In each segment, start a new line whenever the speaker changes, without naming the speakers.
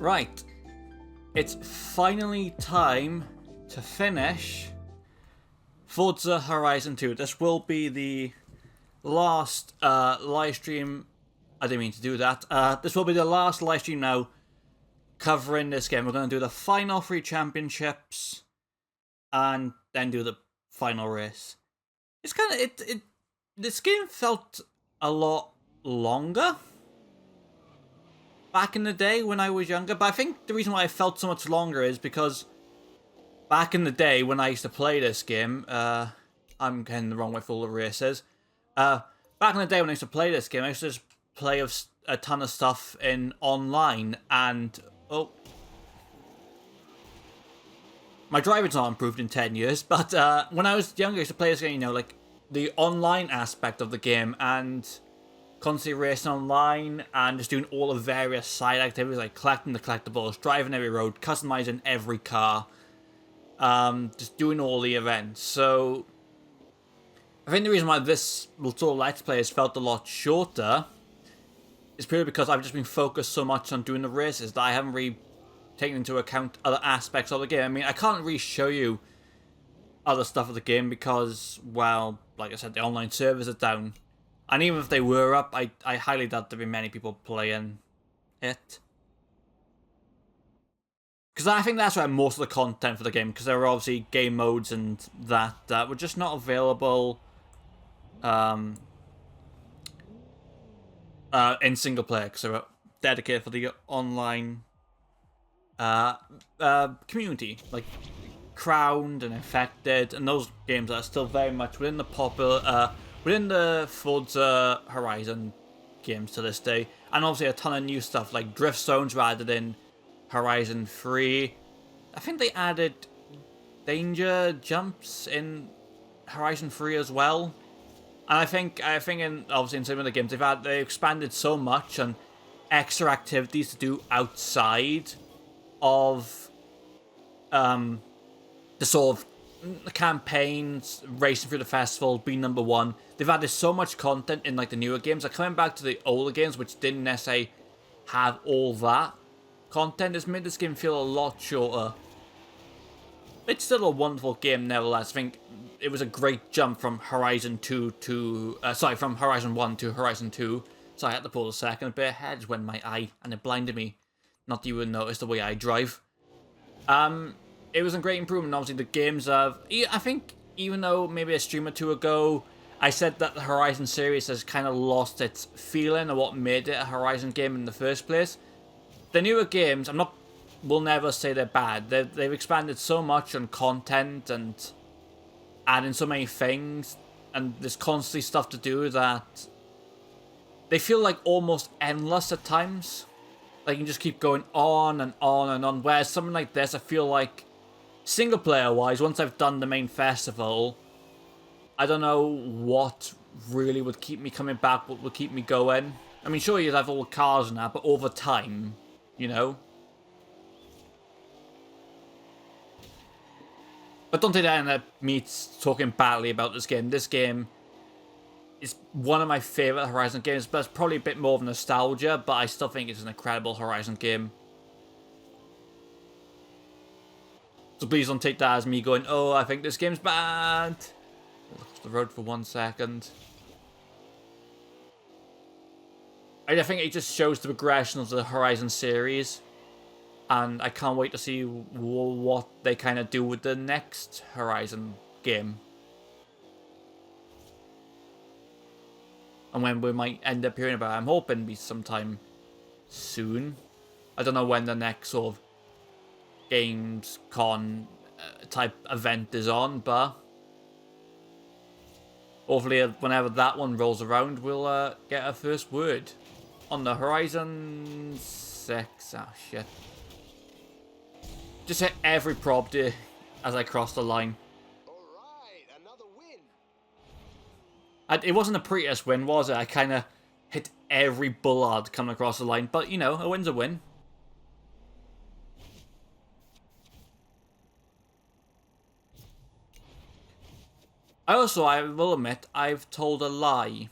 Right. It's finally time to finish Forza Horizon 2. This will be the last live stream. I didn't mean to do that. This will be the last live stream now covering this game. We're going to do the final 3 championships and then do the final race. It's kind of this game felt a lot longer back in the day when I was younger, but I think the reason why it felt so much longer is because back in the day when I used to play this game, I'm getting the wrong way for all the races. Back in the day when I used to play this game, I used to just play a ton of stuff in online, and my driving's not improved in 10 years, but when I was younger, I used to play this game, you know, like the online aspect of the game, and constantly racing online, and just doing all the various side activities, like collecting the collectibles, driving every road, customizing every car, just doing all the events. So I think the reason why this sort of Let's Play has felt a lot shorter is purely because I've just been focused so much on doing the races that I haven't really taken into account other aspects of the game. I mean, I can't really show you other stuff of the game because, well, like I said, the online servers are down. And even if they were up, I highly doubt there'd be many people playing it. Because I think that's where most of the content for the game, because there are obviously game modes and that were just not available in single player, because they were dedicated for the online community, like Crowned and Infected, and those games are still very much within the popular, within the Forza Horizon games to this day. And obviously a ton of new stuff, like drift zones were added in Horizon 3. I think they added danger jumps in Horizon 3 as well. And I think in obviously in some of the games they expanded so much on extra activities to do outside of the sort of campaigns, racing through the festival, being number 1. They've added so much content in like the newer games. Like coming back to the older games, which didn't necessarily have all that content, has made this game feel a lot shorter. It's still a wonderful game nevertheless. I think it was a great jump from Horizon 2 to from Horizon 1 to Horizon 2. So I had to pull a second bit ahead when my eye, and it blinded me. Not that you would notice the way I drive. It was a great improvement. Obviously, the games have... I think, even though maybe a stream or two ago, I said that the Horizon series has kind of lost its feeling of what made it a Horizon game in the first place. The newer games, will never say they're bad. They've expanded so much on content and adding so many things, and there's constantly stuff to do that they feel like almost endless at times. Like you can just keep going on and on and on. Whereas something like this, I feel like single player wise, once I've done the main festival, I don't know what really would keep me coming back, what would keep me going. I mean, sure, you'd have all the cars and that, but over time, you know. But don't take that in me talking badly about this game. This game is one of my favourite Horizon games, but it's probably a bit more of nostalgia, but I still think it's an incredible Horizon game. So please don't take that as me going, oh, I think this game's bad. Look off the road for 1 second. I think it just shows the progression of the Horizon series. And I can't wait to see what they kind of do with the next Horizon game. And when we might end up hearing about it. I'm hoping it'll be sometime soon. I don't know when the next sort of Gamescom type event is on, but hopefully whenever that one rolls around, we'll get our first word on the Horizon 6. Oh, shit. Just hit every property as I cross the line.
Alright, another win.
It wasn't the prettiest win, was it? I kind of hit every bullard coming across the line. But, you know, a win's a win. I will admit, I've told a lie.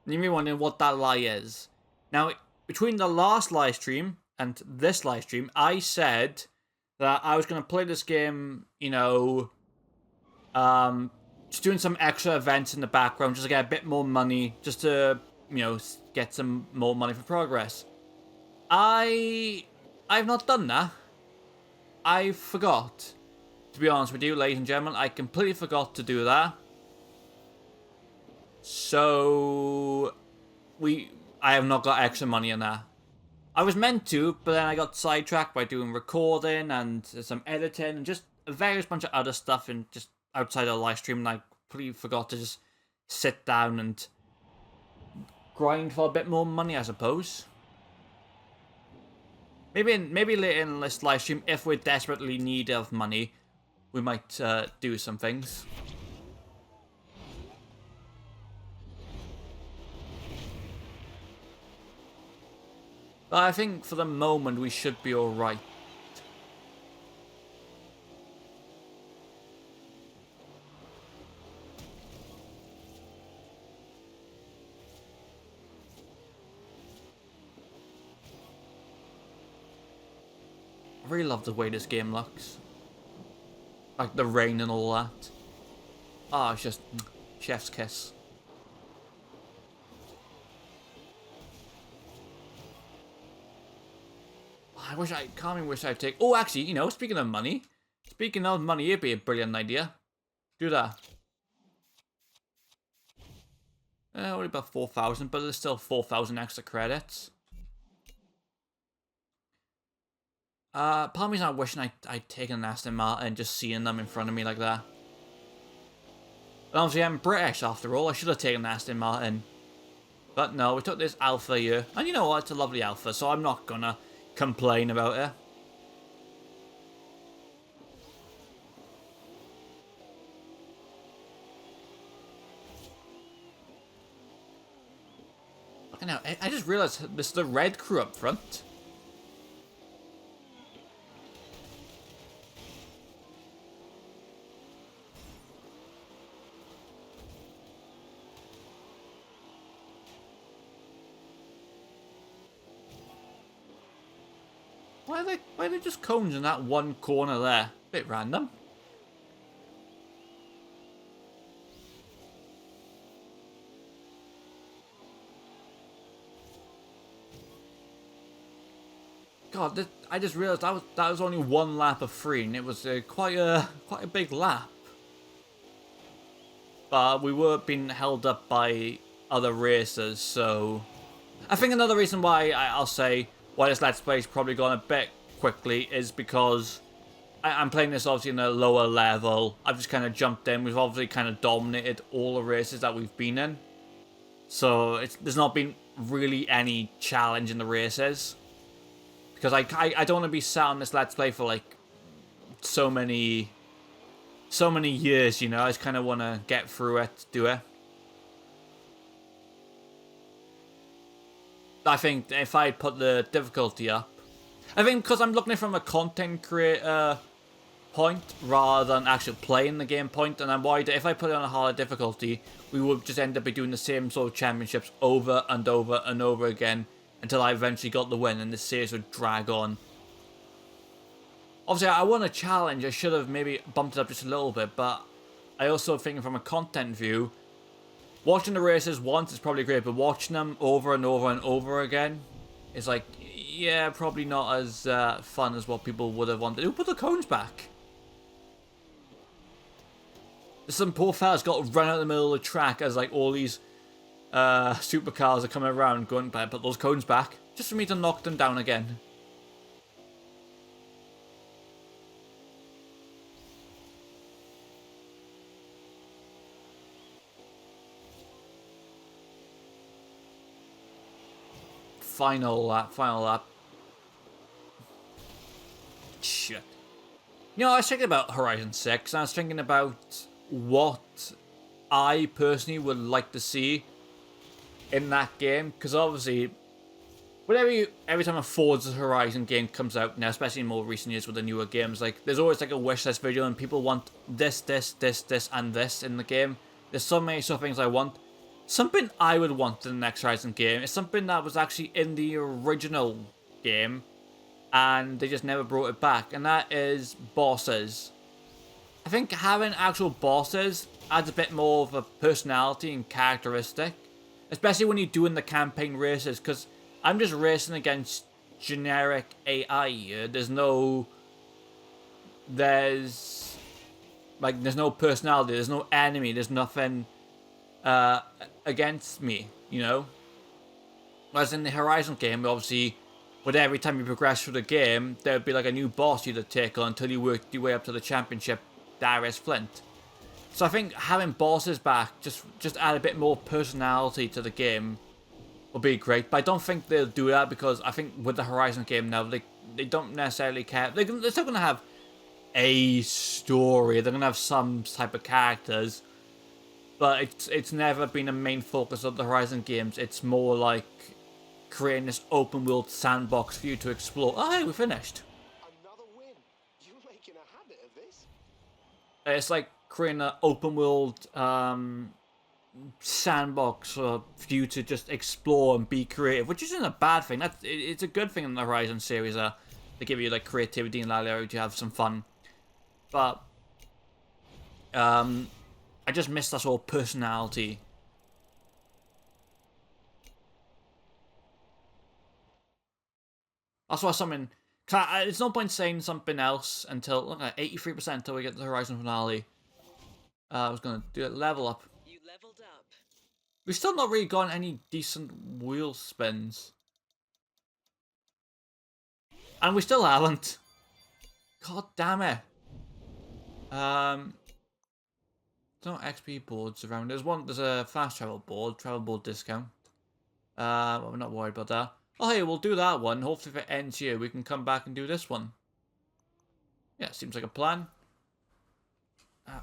You may be wondering what that lie is. Now, between the last live stream and this live stream, I said that I was going to play this game, you know, just doing some extra events in the background just to get a bit more money, just to, you know, get some more money for progress. I've not done that. I forgot. To be honest with you, ladies and gentlemen, I completely forgot to do that. So I have not got extra money in that. I was meant to, but then I got sidetracked by doing recording and some editing and just a various bunch of other stuff and just outside of the live stream, and I completely forgot to just sit down and grind for a bit more money, I suppose. Maybe later in this live stream, if we're desperately in need of money, we might do some things. But I think for the moment we should be alright. I really love the way this game looks. Like the rain and all that. Ah, it's just chef's kiss. I can't even wish I'd take. Oh, actually, you know, speaking of money, it'd be a brilliant idea. Do that. Only about 4,000, but there's still 4,000 extra credits. Part of me's not wishing I'd taken an Aston Martin, just seeing them in front of me like that. But obviously, I'm British after all. I should have taken an Aston Martin. But no, we took this Alpha here. And you know what? It's a lovely Alpha, so I'm not gonna complain about it. Fucking hell, I just realised this is the red crew up front. Why are they just cones in that one corner there? Bit random. God, I just realised that was only one lap of free, and it was quite a big lap. But we were being held up by other racers, so I think another reason why I'll say why this Let's Play is probably gone a bit quickly is because I'm playing this obviously in a lower level. I've just kind of jumped in. We've obviously kind of dominated all the races that we've been in. So there's not been really any challenge in the races. Because I don't want to be sat on this Let's Play for like so many years, you know. I just kind of want to get through it, do it. I think if I put the difficulty up, I think because I'm looking at it from a content creator point rather than actually playing the game point, and I'm worried that if I put it on a harder difficulty, we would just end up doing the same sort of championships over and over and over again until I eventually got the win, and this series would drag on. Obviously, I want a challenge. I should have maybe bumped it up just a little bit, but I also think from a content view, watching the races once is probably great, but watching them over and over and over again is like, yeah, probably not as fun as what people would have wanted. Who put the cones back? Some poor fella's got to run out the middle of the track as like all these supercars are coming around going, but put those cones back just for me to knock them down again. Final lap. Shit. You know, I was thinking about Horizon 6, and I was thinking about what I personally would like to see in that game, because obviously, every time a Forza Horizon game comes out now, especially in more recent years with the newer games, like there's always like a wish list video, and people want this, and this in the game. There's so many sort of things I want. Something I would want in the next Horizon game is something that was actually in the original game, and they just never brought it back, and that is bosses. I think having actual bosses adds a bit more of a personality and characteristic, especially when you're doing the campaign races, because I'm just racing against generic AI here. There's no personality, there's no enemy, there's nothing against me, you know? Whereas in the Horizon game, obviously, with every time you progress through the game, there would be like a new boss you'd take on until you worked your way up to the championship, Darius Flint. So I think having bosses back just add a bit more personality to the game would be great. But I don't think they'll do that because I think with the Horizon game now, they don't necessarily care. They're still going to have a story. They're going to have some type of characters. But it's never been a main focus of the Horizon games. It's more like creating this open world sandbox for you to explore. Oh, hey, we finished.
Another win. You're making a habit of this.
It's like creating an open world sandbox for you to just explore and be creative, which isn't a bad thing. It's a good thing in the Horizon series. They give you like creativity and allow you to have some fun. But I just miss that sort of personality. That's why something. It's no point saying something else until look at 83% until we get to the Horizon finale. I was gonna do a level up.
You leveled up.
We've still not really gotten any decent wheel spins, and we still haven't. God damn it. No XP boards around. There's a fast travel board discount. But we're not worried about that. Oh hey, we'll do that one. Hopefully if it ends here, we can come back and do this one. Yeah, seems like a plan.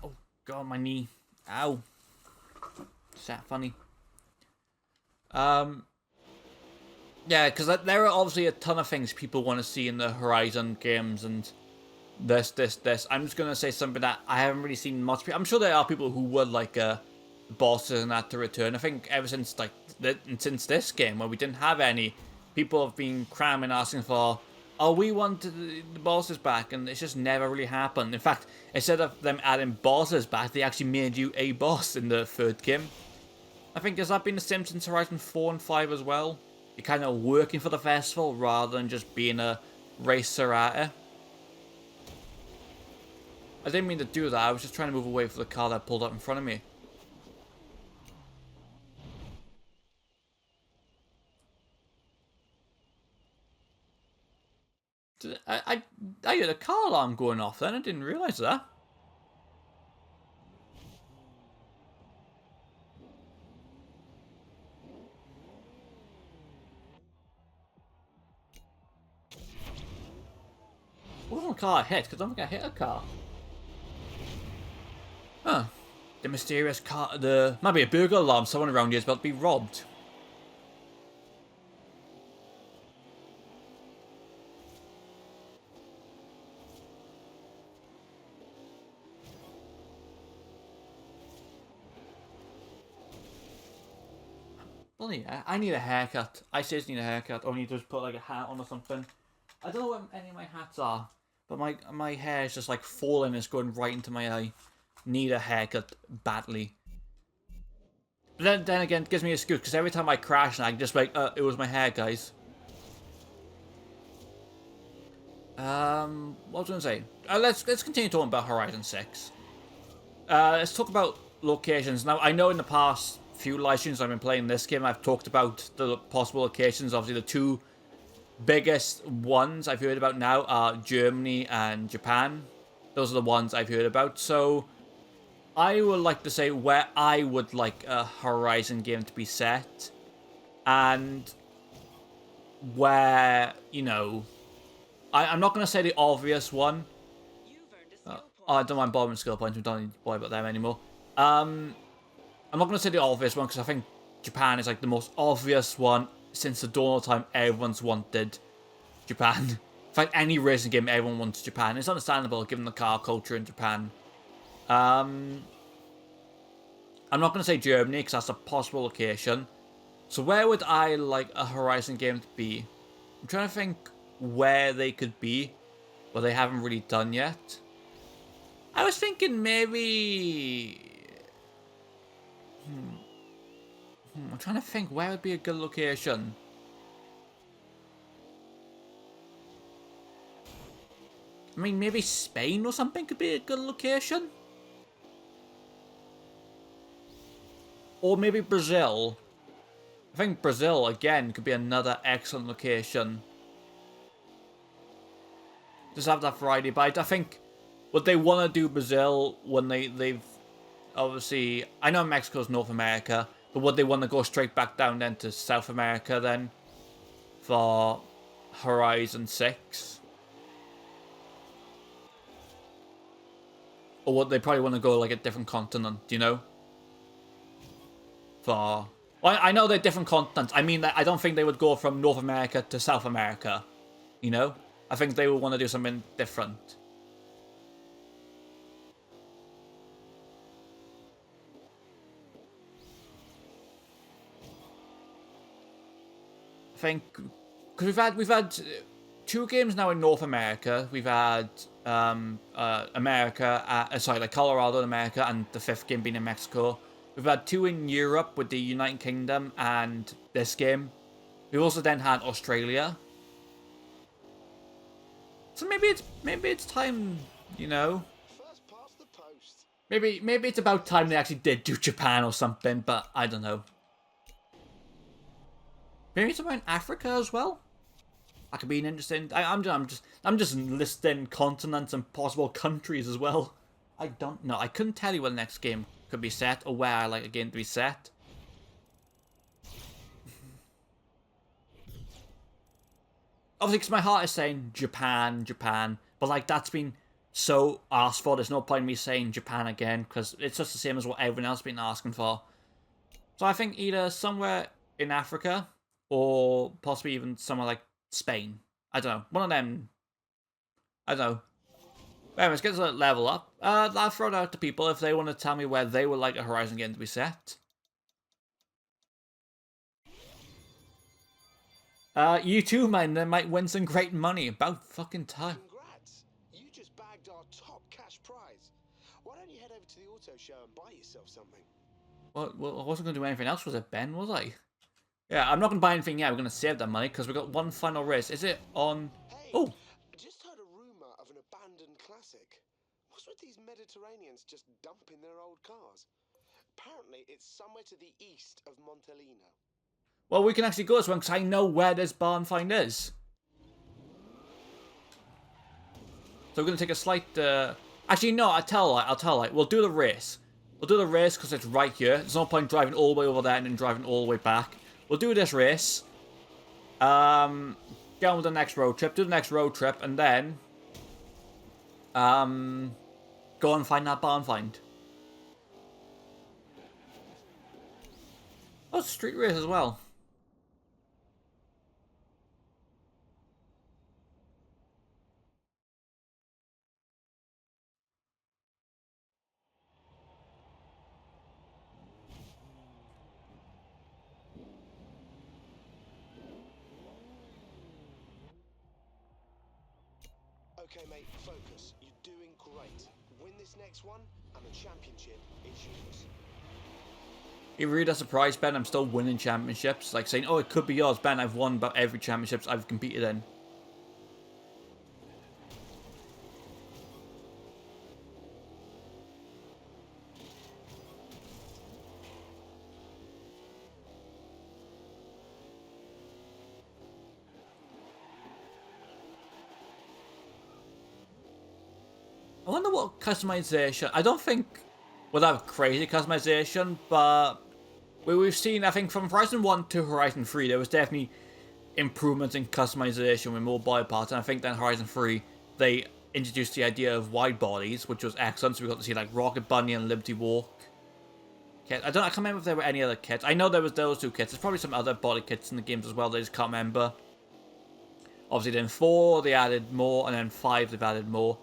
Oh god, my knee. Ow. Is that funny? Yeah, because there are obviously a ton of things people want to see in the Horizon games, and this. I'm just gonna say something that I haven't really seen much. I'm sure there are people who would like bosses and that to return. I think ever since since this game where we didn't have any, people have been cramming asking for, oh, we want the bosses back, and it's just never really happened. In fact, instead of them adding bosses back, they actually made you a boss in the third game. I think has that been the same since Horizon 4 and 5 as well? You're kind of working for the festival rather than just being a racer at it. I didn't mean to do that, I was just trying to move away from the car that pulled up in front of me. I heard a car alarm going off then, I didn't realise that. What was the car I hit? Because I don't think I hit a car. Huh. The mysterious car, might be a burglar alarm, someone around here is about to be robbed. Bloody, I need a haircut. I seriously need a haircut. Or I need to just put like a hat on or something. I don't know what any of my hats are, but my hair is just like falling. It's going right into my eye. Need a haircut badly. But then again, it gives me an excuse because every time I crash, and I can just like, it was my hair, guys. What was I gonna say? Let's continue talking about Horizon 6. Let's talk about locations. Now, I know in the past few live streams I've been playing this game, I've talked about the possible locations. Obviously, the two biggest ones I've heard about now are Germany and Japan. Those are the ones I've heard about. So, I would like to say where I would like a Horizon game to be set. And where, you know, I'm not going to say the obvious one. I don't mind bothering skill points. We don't need to worry about them anymore. I'm not going to say the obvious one because I think Japan is like the most obvious one since the dawn of time. Everyone's wanted Japan. In fact, any racing game, everyone wants Japan. It's understandable given the car culture in Japan. I'm not going to say Germany because that's a possible location. So where would I like a Horizon game to be? I'm trying to think where they could be, but they haven't really done yet. I was thinking maybe... I'm trying to think where would be a good location. I mean, maybe Spain or something could be a good location. Or maybe Brazil. I think Brazil, again, could be another excellent location. Just have that variety. But I think what they want to do Brazil when they've... Obviously, I know Mexico's North America, but would they want to go straight back down then to South America then? For Horizon 6? Or would they probably want to go like a different continent, you know? For... Well, I know they're different continents. I mean, I don't think they would go from North America to South America. You know? I think they would want to do something different. I think... Because we've had 2 games now in North America. We've had like Colorado in America, and the 5th game being in Mexico. We've had 2 in Europe with the United Kingdom and this game. We've also then had Australia. So maybe it's time, you know.
First past the post.
Maybe it's about time they actually did do Japan or something, but I don't know. Maybe somewhere in Africa as well. That could be an interesting. I'm just listing continents and possible countries as well. I don't know. I couldn't tell you where the next game could be set or where I like a game to be set. Obviously, because my heart is saying Japan, Japan, but like that's been so asked for. There's no point in me saying Japan again because it's just the same as what everyone else has been asking for. So I think either somewhere in Africa or possibly even somewhere like Spain. I don't know. One of them. I don't know. Anyways, get to level up. I'll throw it out to people if they want to tell me where they would like a Horizon game to be set. You too, man. They might win some great money. About fucking time.
Congrats! You just bagged our top cash prize. Why don't you head over to the auto show and buy yourself something?
Well, I wasn't going to do anything else, was it, Ben? Was I? Yeah, I'm not going to buy anything yet. We're going to save that money because we've got one final race. Is it on...
Hey,
Oh!
I just heard a rumour of an abandoned classic. What's with these Mediterraneans just dumping their old cars? Apparently, it's somewhere to the east of Montelino.
Well, we can actually go this one because I know where this barn find is. So we're going to take a slight... Actually, no, I'll tell you. We'll do the race. We'll do the race because it's right here. There's no point driving all the way over there and then driving all the way back. We'll do this race. Get on with the next road trip. Do the next road trip and then... go and find that barn find. Oh, it's a street race as well.
Okay, mate, focus. You're doing great. Win this next one, and the championship is yours.
It really does surprise Ben. I'm still winning championships. Like saying, oh, it could be yours. Ben, I've won about every championships I've competed in. I wonder what customization... I don't think we'll have crazy customization, but we've seen, I think, from Horizon 1 to Horizon 3, there was definitely improvements in customization with more body parts, and I think then Horizon 3, they introduced the idea of wide bodies, which was excellent, so we got to see like Rocket Bunny and Liberty Walk kit. I can't remember if there were any other kits. I know there was those 2 kits. There's probably some other body kits in the games as well, I just can't remember. Obviously then 4, they added more, and then 5, they've added more.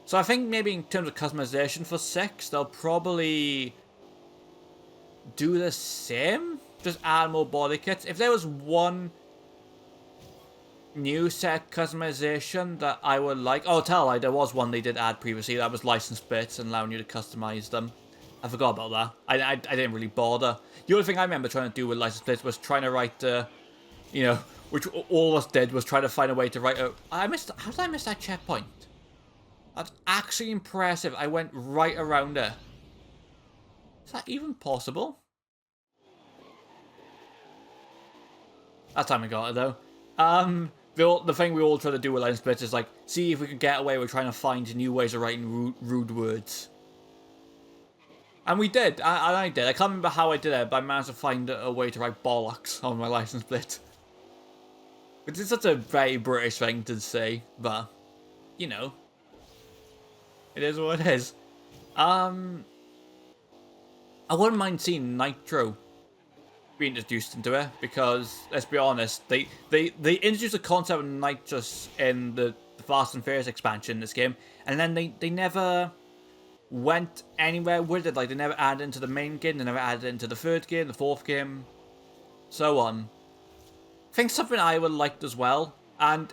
So I think maybe in terms of customization for 6, they'll probably do the same. Just add more body kits. If there was one new set customization that I would like. Oh, tell I there was one they did add previously. That was licensed bits and allowing you to customize them. I forgot about that. I didn't really bother. The only thing I remember trying to do with licensed bits was trying to write, you know, which all of us did was try to find a way to write a... How did I miss that checkpoint? That's actually impressive. I went right around it. Is that even possible? That time I got it, though. The thing we all try to do with line splits is, like, see if we can get away with trying to find new ways of writing rude words. And we did. I did. I can't remember how I did it, but I managed to find a way to write bollocks on my license plate. Which is such a very British thing to say, but, you know. It is what it is. I wouldn't mind seeing Nitro be introduced into it, because, let's be honest, they introduced the concept of Nitrous in the Fast and Furious expansion in this game, and then they never went anywhere with it. Like, they never added into the main game, they never added into the third game, the fourth game, so on. I think something I would like as well, and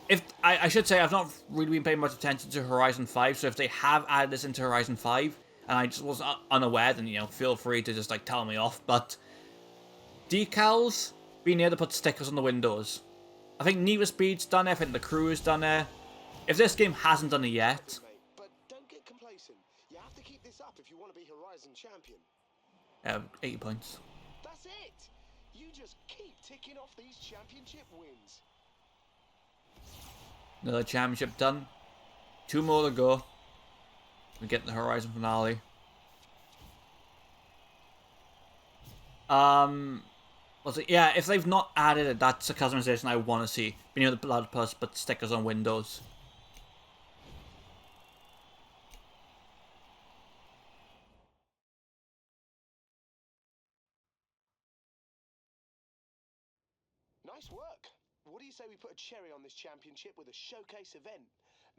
if I should say I've not really been paying much attention to Horizon 5, so if they have added this into Horizon 5, and I just was unaware, then, you know, feel free to just, like, tell me off, but decals, being able to put stickers on the windows. I think Need for Speed's done it, I think the crew has done it. If this game hasn't done it yet...
But don't get complacent. You have to keep this up if you want to be Horizon champion.
80 points.
That's it! You just keep ticking off these championship wins.
Another championship done. 2 more to go. We get the Horizon finale. Yeah, if they've not added it, that's a customization I want to see. Being able to blood plus put stickers on windows.
Nice work. What do you say we put a cherry on this championship with a showcase event?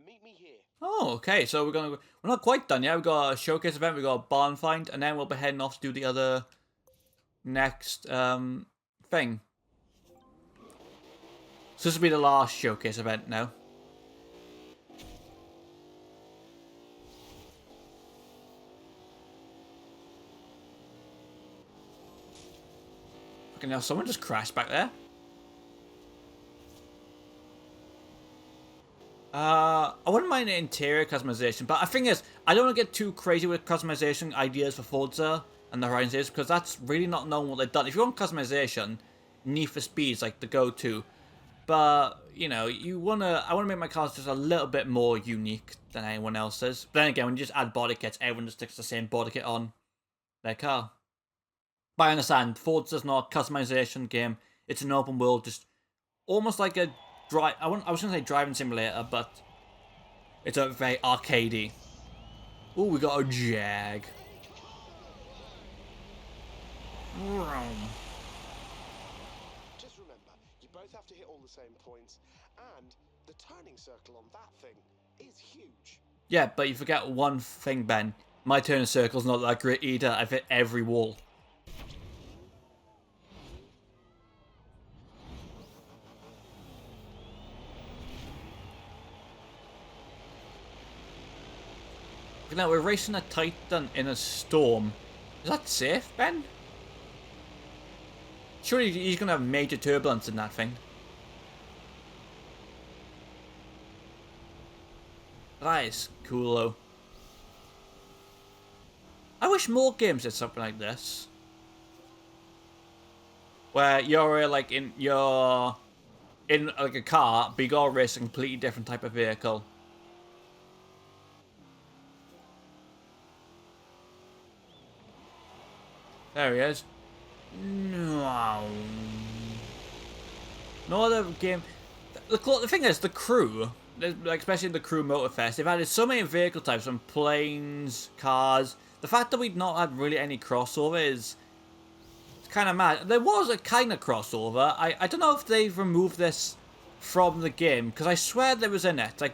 Meet me here.
Oh, okay. So we're not quite done yet. We've got a showcase event, we've got a barn find, and then we'll be heading off to do the other next thing. So this will be the last showcase event now. Okay, now someone just crashed back there. I wouldn't mind the interior customization, but the thing is, I don't want to get too crazy with customization ideas for Forza and the Horizon series, because that's really not known what they've done. If you want customization, Need for Speed's like the go-to. But, you know, I want to make my cars just a little bit more unique than anyone else's. But then again, when you just add body kits, everyone just sticks the same body kit on their car. But I understand, Forza's not a customization game. It's an open world, just almost like a I was going to say driving simulator, but it's a very arcadey. Oh, we got a Jag.
Just remember, you both have to hit all the same points, and the turning circle on that thing is huge.
Yeah, but you forget one thing, Ben. My turning circle's not that great either. I've hit every wall. Now, we're racing a Titan in a storm. Is that safe, Ben? Surely he's going to have major turbulence in that thing. That is cool, though. I wish more games did something like this. Where you're like in like a car, but you gotta race a completely different type of vehicle. There he is. No. No other game. The thing is, the crew, like especially the crew Motorfest, they've added so many vehicle types, from planes, cars. The fact that we've not had really any crossover is kind of mad. There was a kind of crossover. I don't know if they've removed this from the game, because I swear there was in it. Like,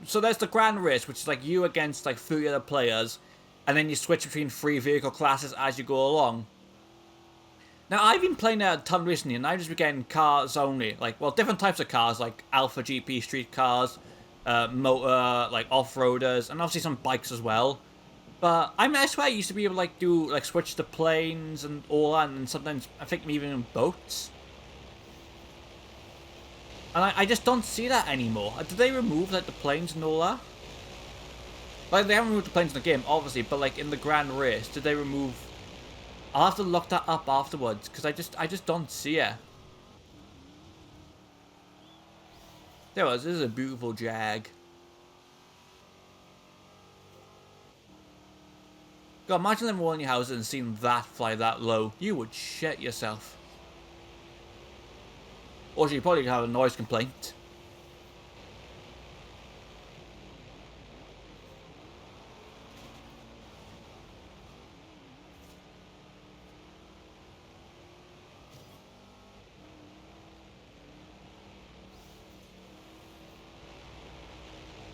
so there's the Grand Race, which is like you against like 30 other players. and then you switch between 3 vehicle classes as you go along. Now, I've been playing a ton recently, and I've just been getting cars only. Like, well, different types of cars, like Alpha GP street cars, motor, like off-roaders, and obviously some bikes as well. But I swear I used to be able to like do like switch to planes and all that, and sometimes I think even in boats. And I just don't see that anymore. Did they remove like the planes and all that? Like they haven't removed the planes in the game, obviously, but like in the grand race, did they remove? I'll have to look that up afterwards because I just don't see it. There was. This is a beautiful Jag. God, imagine living in your house and seeing that fly that low. You would shit yourself. Or you probably have a noise complaint.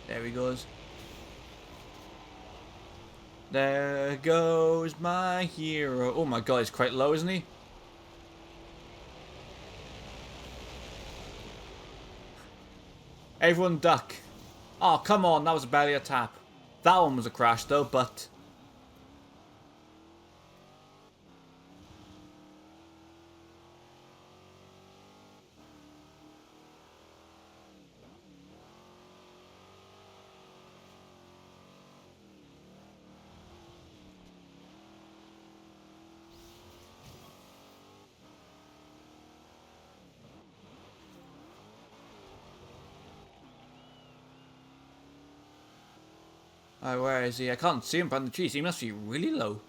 There he goes. There goes my hero. Oh my god, he's quite low, isn't he? Everyone duck. Oh, come on, that was barely a tap. That one was a crash though, but... Oh, where is he? I can't see him behind the trees. He must be really low.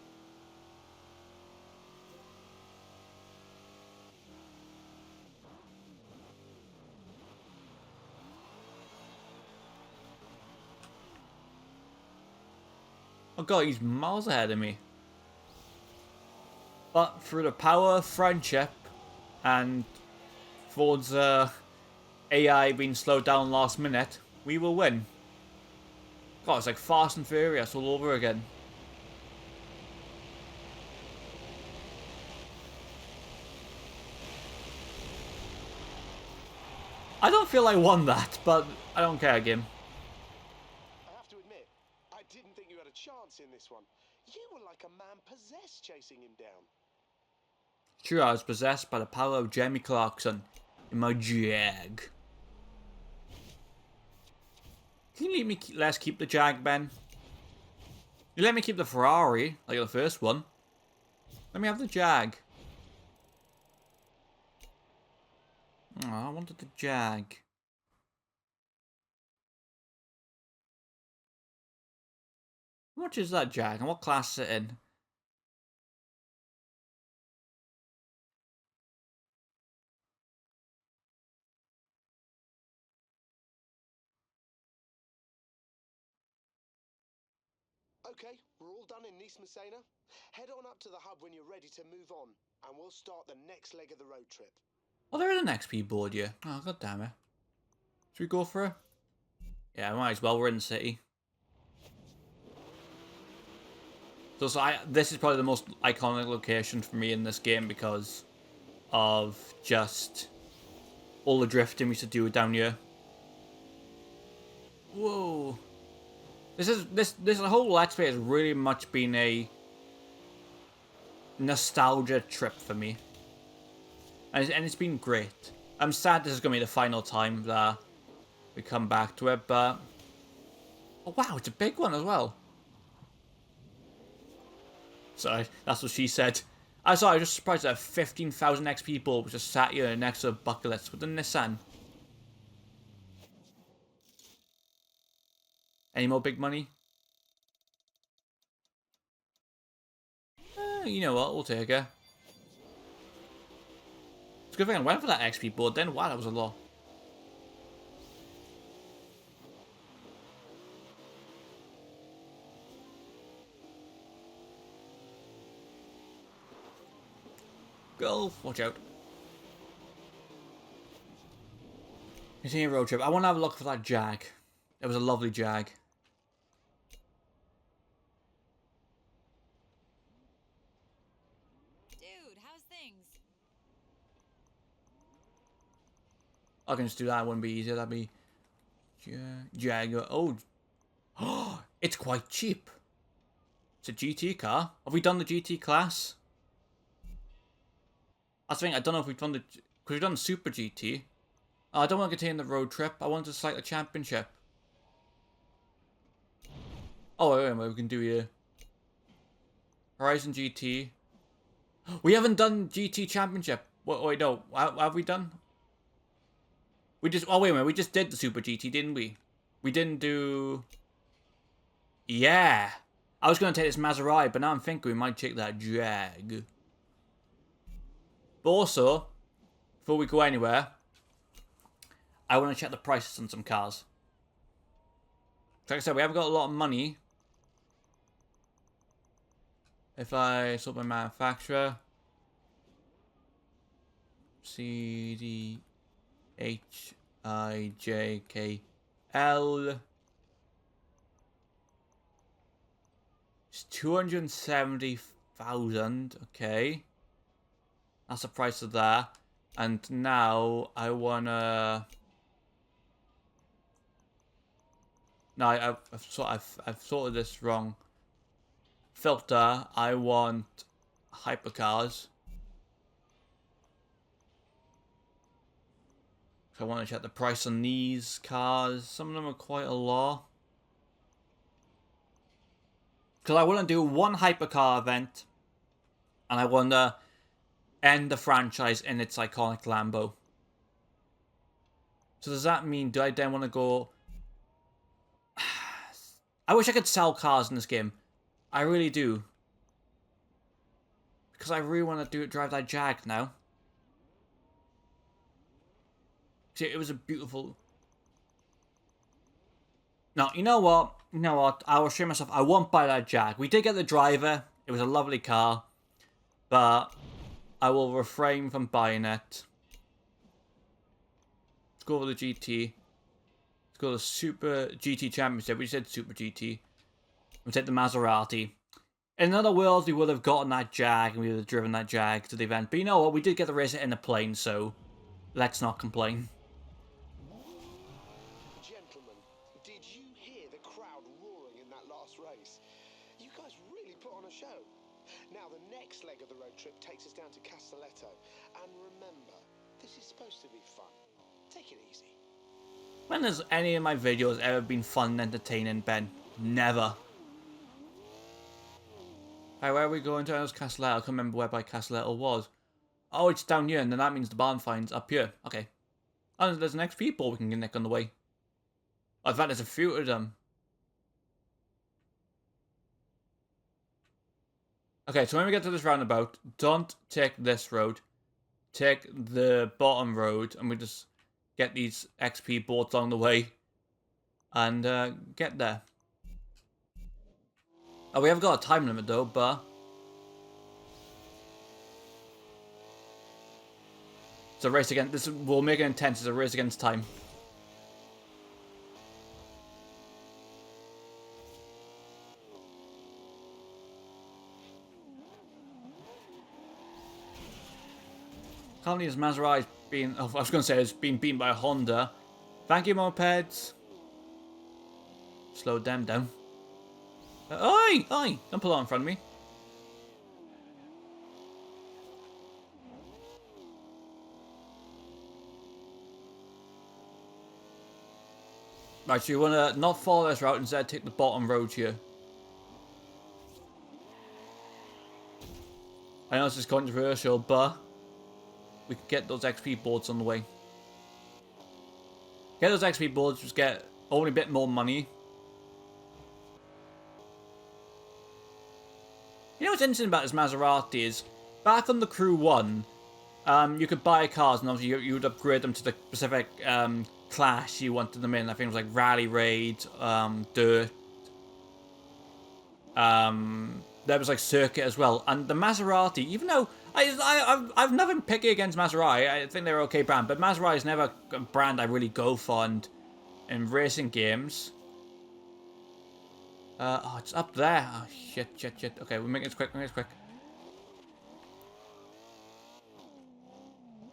Oh god, he's miles ahead of me. But through the power of friendship and Forza AI being slowed down last minute, we will win. God, it's like Fast and Furious all over again. I don't feel I won that, but I don't care, game.
I have to admit, I didn't think you had a chance in this one. You were like a man possessed chasing him down.
True, I was possessed by the power of Jamie Clarkson in my Jag. Can you let us keep the Jag, Ben? You let me keep the Ferrari, like the first one. Let me have the Jag. Oh, I wanted the Jag. How much is that Jag, and what class is it in?
Okay, we're all done in Nice Messina. Head on up to the hub when you're ready to move on, and we'll start the next leg of the road trip.
Oh, there is an XP board here. Oh, god damn it. Should we go for it? Yeah, might as well. We're in the city. This is probably the most iconic location for me in this game because of just all the drifting we used to do down here. Whoa. This whole Let's Play has really much been a nostalgia trip for me. And it's been great. I'm sad this is going to be the final time that we come back to it, but... Oh wow, it's a big one as well. Sorry, that's what she said. I was just surprised that 15,000 XP bulb was just sat here next to a bucket list with the Nissan. Any more big money? You know what, we'll take it. It's a good thing I went for that XP board then. Wow, that was a lot. Go, watch out. Continue road trip. I want to have a look for that Jag. It was a lovely Jag. I can just do that. It wouldn't be easier. That'd be Jaguar. Oh, it's quite cheap. It's a GT car. Have we done the GT class? I think I don't know if we've done the because we've done Super GT. Oh, I don't want to continue the road trip. I want to select a championship. Oh, wait, we can do here. Horizon GT. We haven't done GT Championship. Wait, no. Have we done? We just... Oh, wait a minute. We just did the Super GT, didn't we? We didn't do... Yeah. I was going to take this Maserati, but now I'm thinking we might take that Jag. But also, before we go anywhere, I want to check the prices on some cars. Like I said, we haven't got a lot of money. If I sort my manufacturer, CDHIJKL, it's 270,000. Okay, that's the price of that. And now I wanna. No, I've sorted this wrong. Filter, I want hypercars. So I want to check the price on these cars. Some of them are quite a lot. Because I want to do one hypercar event. And I want to end the franchise in its iconic Lambo. So does that mean, do I then want to go... I wish I could sell cars in this game. I really do. Because I really want to drive that Jag now. See, it was a beautiful... No, you know what? You know what? I will show myself. I won't buy that Jag. We did get the driver. It was a lovely car. But I will refrain from buying it. Let's go over the GT. Let's go to the Super GT Championship. We said Super GT. We'll take the Maserati. In other worlds, we would have gotten that Jag and we would have driven that Jag to the event. But you know what? We did get the race in a plane, so let's not complain.
Gentlemen, did you hear the crowd roaring in that last race? You guys really put on a show. Now the next leg of the road trip takes us down to Castelletto. And remember, this is supposed to be fun. Take it easy.
When has any of my videos ever been fun and entertaining, Ben? Never. Hey, where are we going to? Castelletto. I can't remember where by Castelletto was. Oh, it's down here, and then that means the barn finds up here. Okay. Oh, there's an XP ball we can nick on the way. Oh, in fact, there's a few of them. Okay, so when we get to this roundabout, don't take this road. Take the bottom road, and we just get these XP boards along the way. And get there. Oh, we haven't got a time limit though, but... It's a race against... We'll make it intense. It's a race against time. Currently, his Maserati's being... Oh, I was going to say it's been beaten by a Honda. Thank you, mopeds. Slow them down. Oi! Oi! Don't pull out in front of me. Right, so you want to not follow this route, instead take the bottom road here. I know this is controversial, but we can get those XP boards on the way. Get those XP boards, just get only a bit more money. You know what's interesting about this Maserati is, back on the Crew 1, you could buy cars and obviously you would upgrade them to the specific class you wanted them in. I think it was like Rally Raid, Dirt. There was like Circuit as well. And the Maserati, even though I've nothing picky against Maserati, I think they're okay brand, but Maserati is never a brand I really go for in racing games. Oh, it's up there. Oh, shit. Okay, we'll make it quick,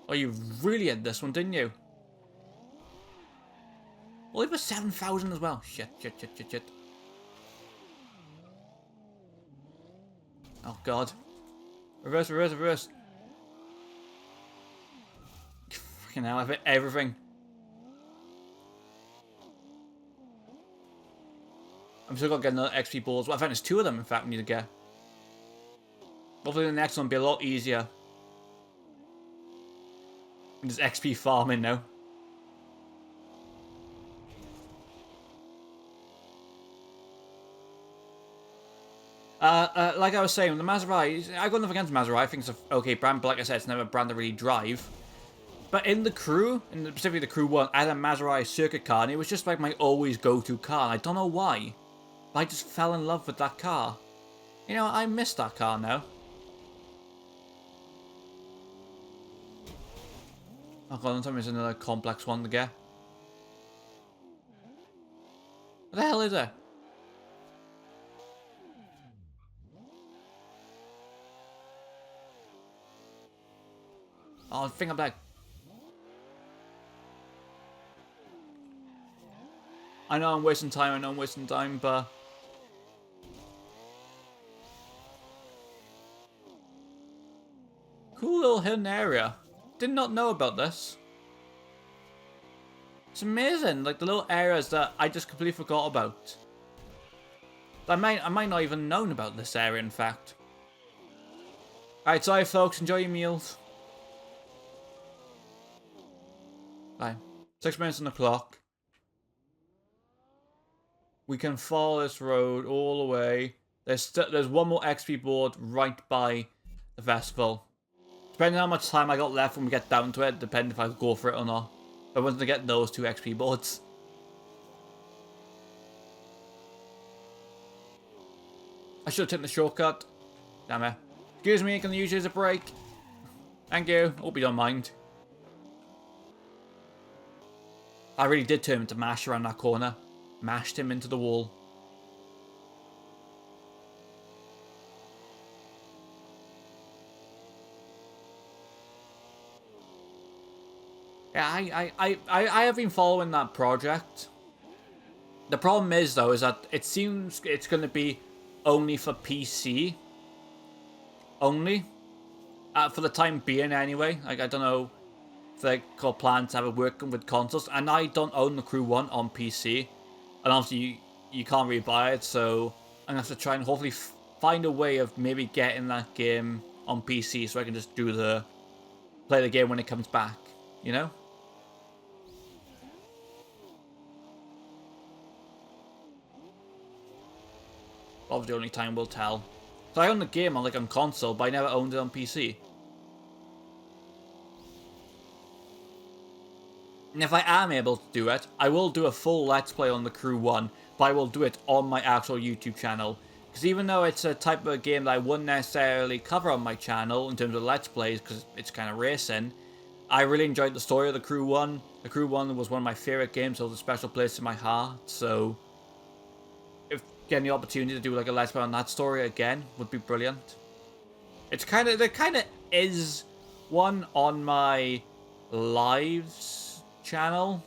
Oh, you really had this one, didn't you? Over 7,000 as well. Shit. Oh god. Reverse. Fucking hell, I've hit everything. I'm still gonna get another XP ball as well. I think there's 2 of them, in fact, we need to get. Hopefully the next one will be a lot easier. There's XP farming now. Like I was saying, the Maserati, I got nothing against Maserati. I think it's an okay brand, but like I said, it's never a brand I really drive. But in the crew, specifically the crew 1, I had a Maserati circuit car, and it was just like my always go-to car. And I don't know why, but I just fell in love with that car. You know, I miss that car now. Oh god, don't tell me there's another complex one to get. What the hell is it? Oh, I think I'm back. I know I'm wasting time, but... Cool little hidden area. Did not know about this. It's amazing, like the little areas that I just completely forgot about. I might not even known about this area, in fact. Alright, sorry folks, enjoy your meals. Bye. 6 minutes on the clock. We can follow this road all the way. There's one more XP board right by the festival. Depending on how much time I got left when we get down to it, depending if I go for it or not. I wanted to get those 2 XP boards. I should have taken the shortcut. Damn it. Excuse me, can I use you as a break? Thank you. Hope you don't mind. I really did turn him into mash around that corner. Mashed him into the wall. Yeah, I have been following that project. The problem is, though, is that it seems it's going to be only for PC. Only. For the time being, anyway. Like, I don't know if they got plans to have it working with consoles. And I don't own the Crew 1 on PC. And obviously, you can't really buy it, so I'm going to have to try and hopefully find a way of maybe getting that game on PC so I can just play the game when it comes back, you know? Obviously, only time will tell. So I own the game on console, but I never owned it on PC. And if I am able to do it, I will do a full Let's Play on the Crew 1, but I will do it on my actual YouTube channel. Because even though it's a type of game that I wouldn't necessarily cover on my channel in terms of Let's Plays, because it's kind of racing, I really enjoyed the story of the Crew 1. The Crew 1 was one of my favourite games, so it was a special place in my heart, so... if getting the opportunity to do like a Let's Play on that story again would be brilliant. There kind of is one on my lives channel.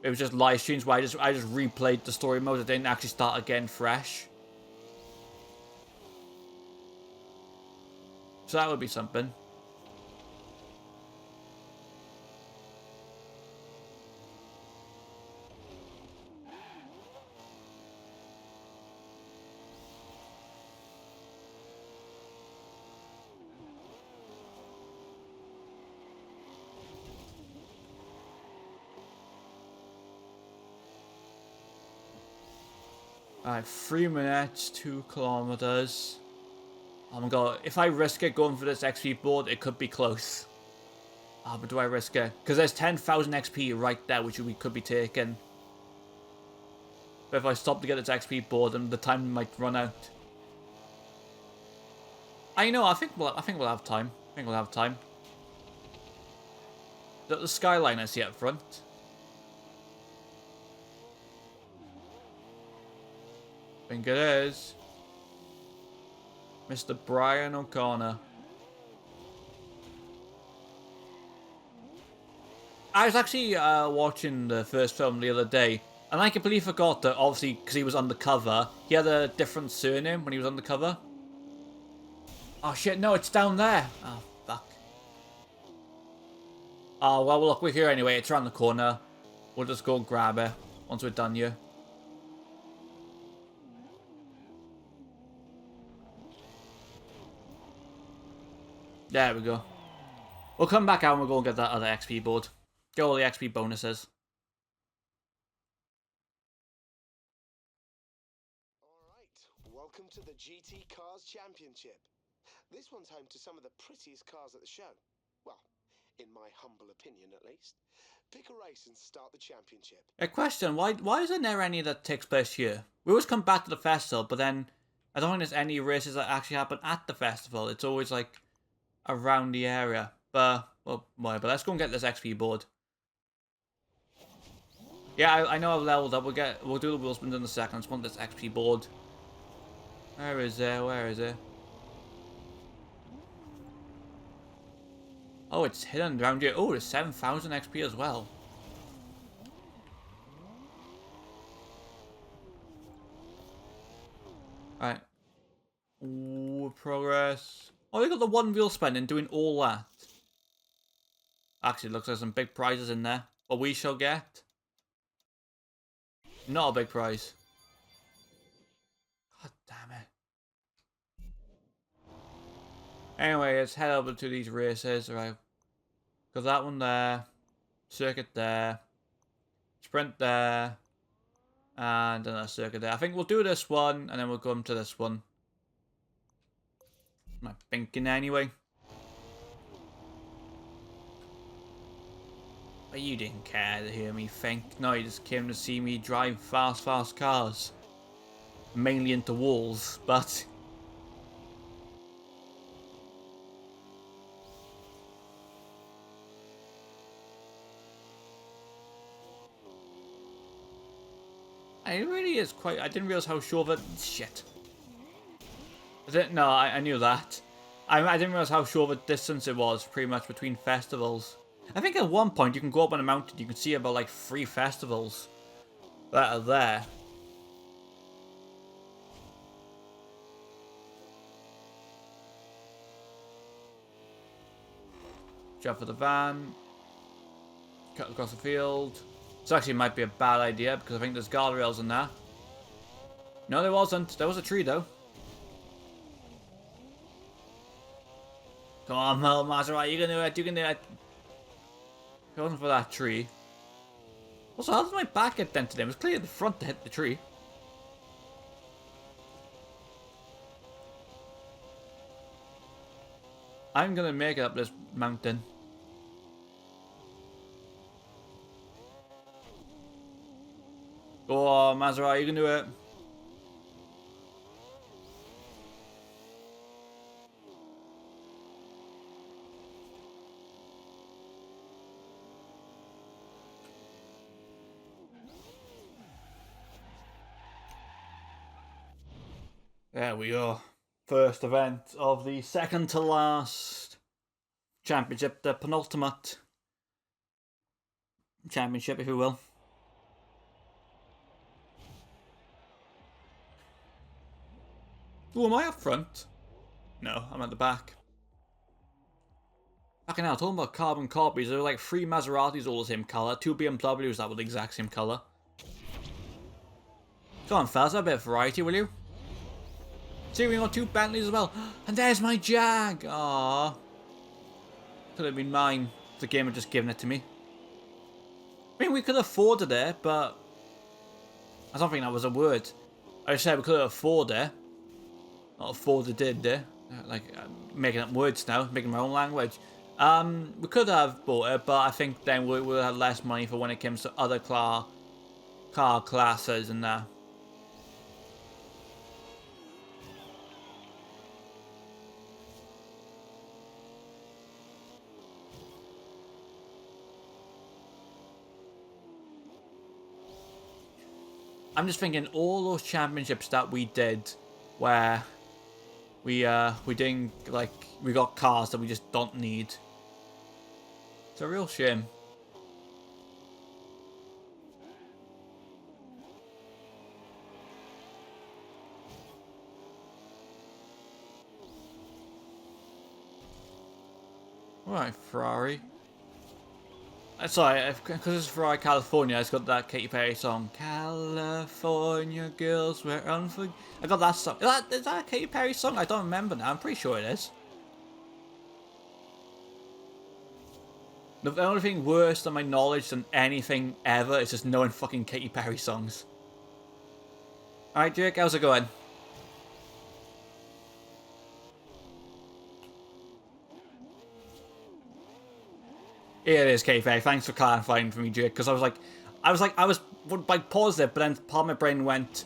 It was just live streams where I just replayed the story mode. I didn't actually start again fresh. So that would be something. Alright, 3 minutes, 2 kilometers. Oh my god, if I risk it going for this XP board, it could be close. Ah, but do I risk it? Because there's 10,000 XP right there, which we could be taking. But if I stop to get this XP board, then the time might run out. I know, I think we'll have time. The skyline I see up front. I think it is. Mr. Brian O'Connor. I was actually watching the first film the other day, and I completely forgot that, obviously, because he was undercover, he had a different surname when he was undercover. Oh shit, no, it's down there. Oh, fuck. Oh, well, look, we're here anyway. It's around the corner. We'll just go grab it once we're done here. There we go. We'll come back out and we'll go and get that other XP board. Get all the XP bonuses.
Alright, welcome to the GT Cars Championship. This one's home to some of the prettiest cars at the show. Well, in my humble opinion at least. Pick a race and start the championship.
A question, why isn't there any that takes place here? We always come back to the festival, but then I don't think there's any races that actually happen at the festival. It's always like around the area. But, well, whatever. Let's go and get this XP board. Yeah, I know I've leveled up. We'll do the wheel spins in a second. I just want this XP board. Where is it? Where is it? Oh, it's hidden around here. Oh, there's 7,000 XP as well. Alright. Ooh, progress. Oh, they got the one wheel spin and doing all that. Actually, it looks like some big prizes in there. But we shall get. Not a big prize. God damn it. Anyway, let's head over to these races. Right. Got that one there. Circuit there. Sprint there. And another circuit there. I think we'll do this one and then we'll come to this one. Am I thinking anyway? But you didn't care to hear me think. No, you just came to see me drive fast cars. Mainly into walls, but... It really is quite... I didn't realise how short of a... Shit. No, I knew that. I didn't realise how short of a distance it was, pretty much, between festivals. I think at one point you can go up on a mountain, you can see about like 3 festivals that are there. Jump for the van. Cut across the field. This actually might be a bad idea because I think there's guardrails in there. No, there wasn't. There was a tree though. Come on, Maserati, you can do it, you can do it. Going for that tree. Also, how did my back get dented in? It was clearly the front to hit the tree. I'm gonna make it up this mountain. Go on, Maserati, you can do it. There we go. First event of the second to last championship, the penultimate championship, if you will. Oh, am I up front? No, I'm at the back. Fucking hell, talking about carbon copies, there were like 3 Maseratis all the same colour, 2 BMWs that were the exact same colour. Come on, fellas, a bit of variety, will you? See, we got 2 Bentleys as well. And there's my Jag! Aww. Could have been mine. The game had just given it to me. I mean, we could have afforded it, but... I don't think that was a word. I just said we could have afforded it. Not afforded it, did. Like, making up words now. Making my own language. We could have bought it, but I think then we would have less money for when it comes to other car classes and that. I'm just thinking all those championships that we did where we didn't, like, we got cars that we just don't need. It's a real shame. Alright, Ferrari. Sorry, because it's Ferrari California, it's got that Katy Perry song. California girls were unforgettable. I got that song. Is that a Katy Perry song? I don't remember now. I'm pretty sure it is. The only thing worse than my knowledge than anything ever is just knowing fucking Katy Perry songs. Alright, Jake, how's it going? Here it is, Katy Perry. Thanks for clarifying for me, Jake, because I was like positive, but then part of my brain went,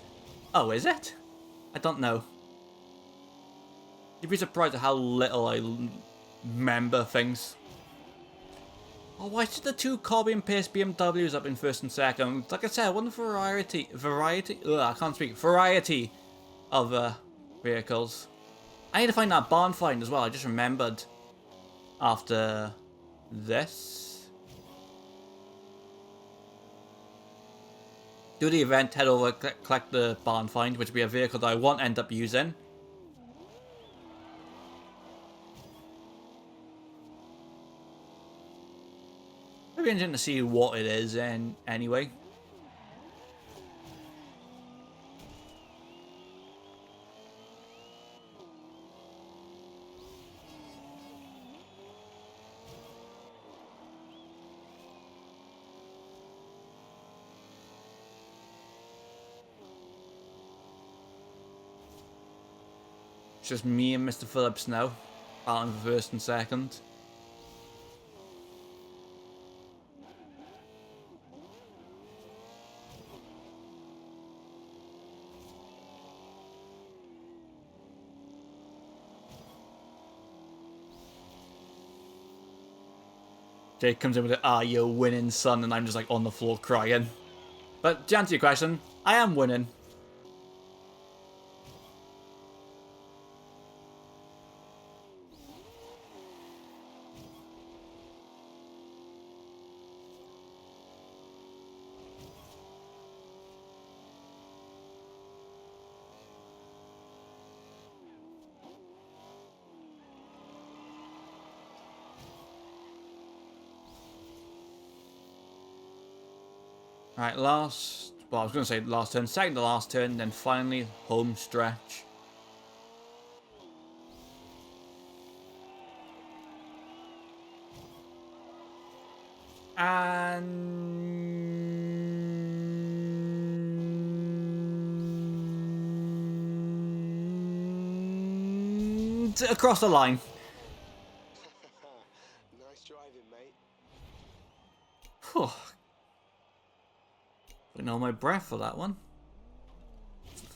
oh, is it? I don't know. You'd be surprised at how little I remember things. Oh, why should the two copy and paste BMWs up in first and second? Like I said, I want a variety of vehicles. I need to find that barn find as well. I just remembered after this. Do the event, head over, collect the barn find, which will be a vehicle that I won't end up using. Maybe interesting to see what it is in anyway. It's just me and Mr. Phillips now, battling for first and second. Jake comes in with it, you're winning, son, and I'm just like on the floor crying. But to answer your question, I am winning. Right, I was going to say last turn, second to last turn, then finally home stretch. And across the line.
Nice driving, mate.
Whew. Putting all my breath for that one.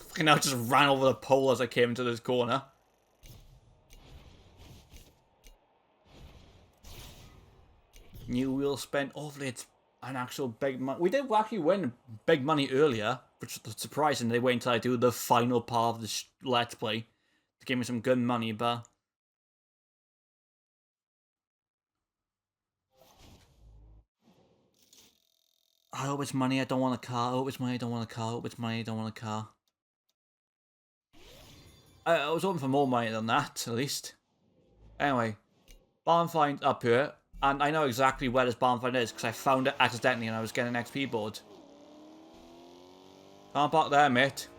Fucking hell, just ran over the pole as I came into this corner. New wheel spent. Hopefully it's an actual big money. We did actually win big money earlier, which is surprising. They wait until I do the final part of the Let's Play to give me some good money, but... I hope it's money, I don't want a car. I hope it's money, I don't want a car. I hope it's money, I don't want a car. I was hoping for more money than that, at least. Anyway, barn find up here. And I know exactly where this barn find is, because I found it accidentally and I was getting an XP board. Can't park there, mate.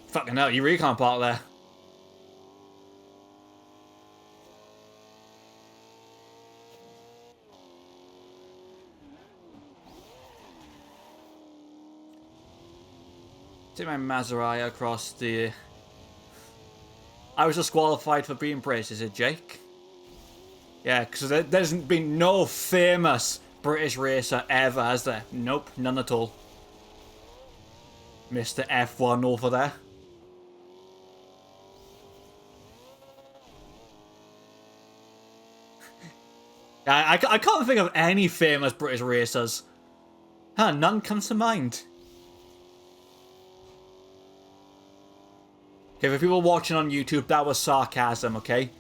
Fucking hell, you really can't park there. Take my Maserati across the... I was disqualified for being praised, is it, Jake? Yeah, because there's been no famous British racer ever, has there? Nope, none at all. Mr. F1 over there. I can't think of any famous British racers. Huh, none comes to mind. Okay, for people watching on YouTube, that was sarcasm, okay?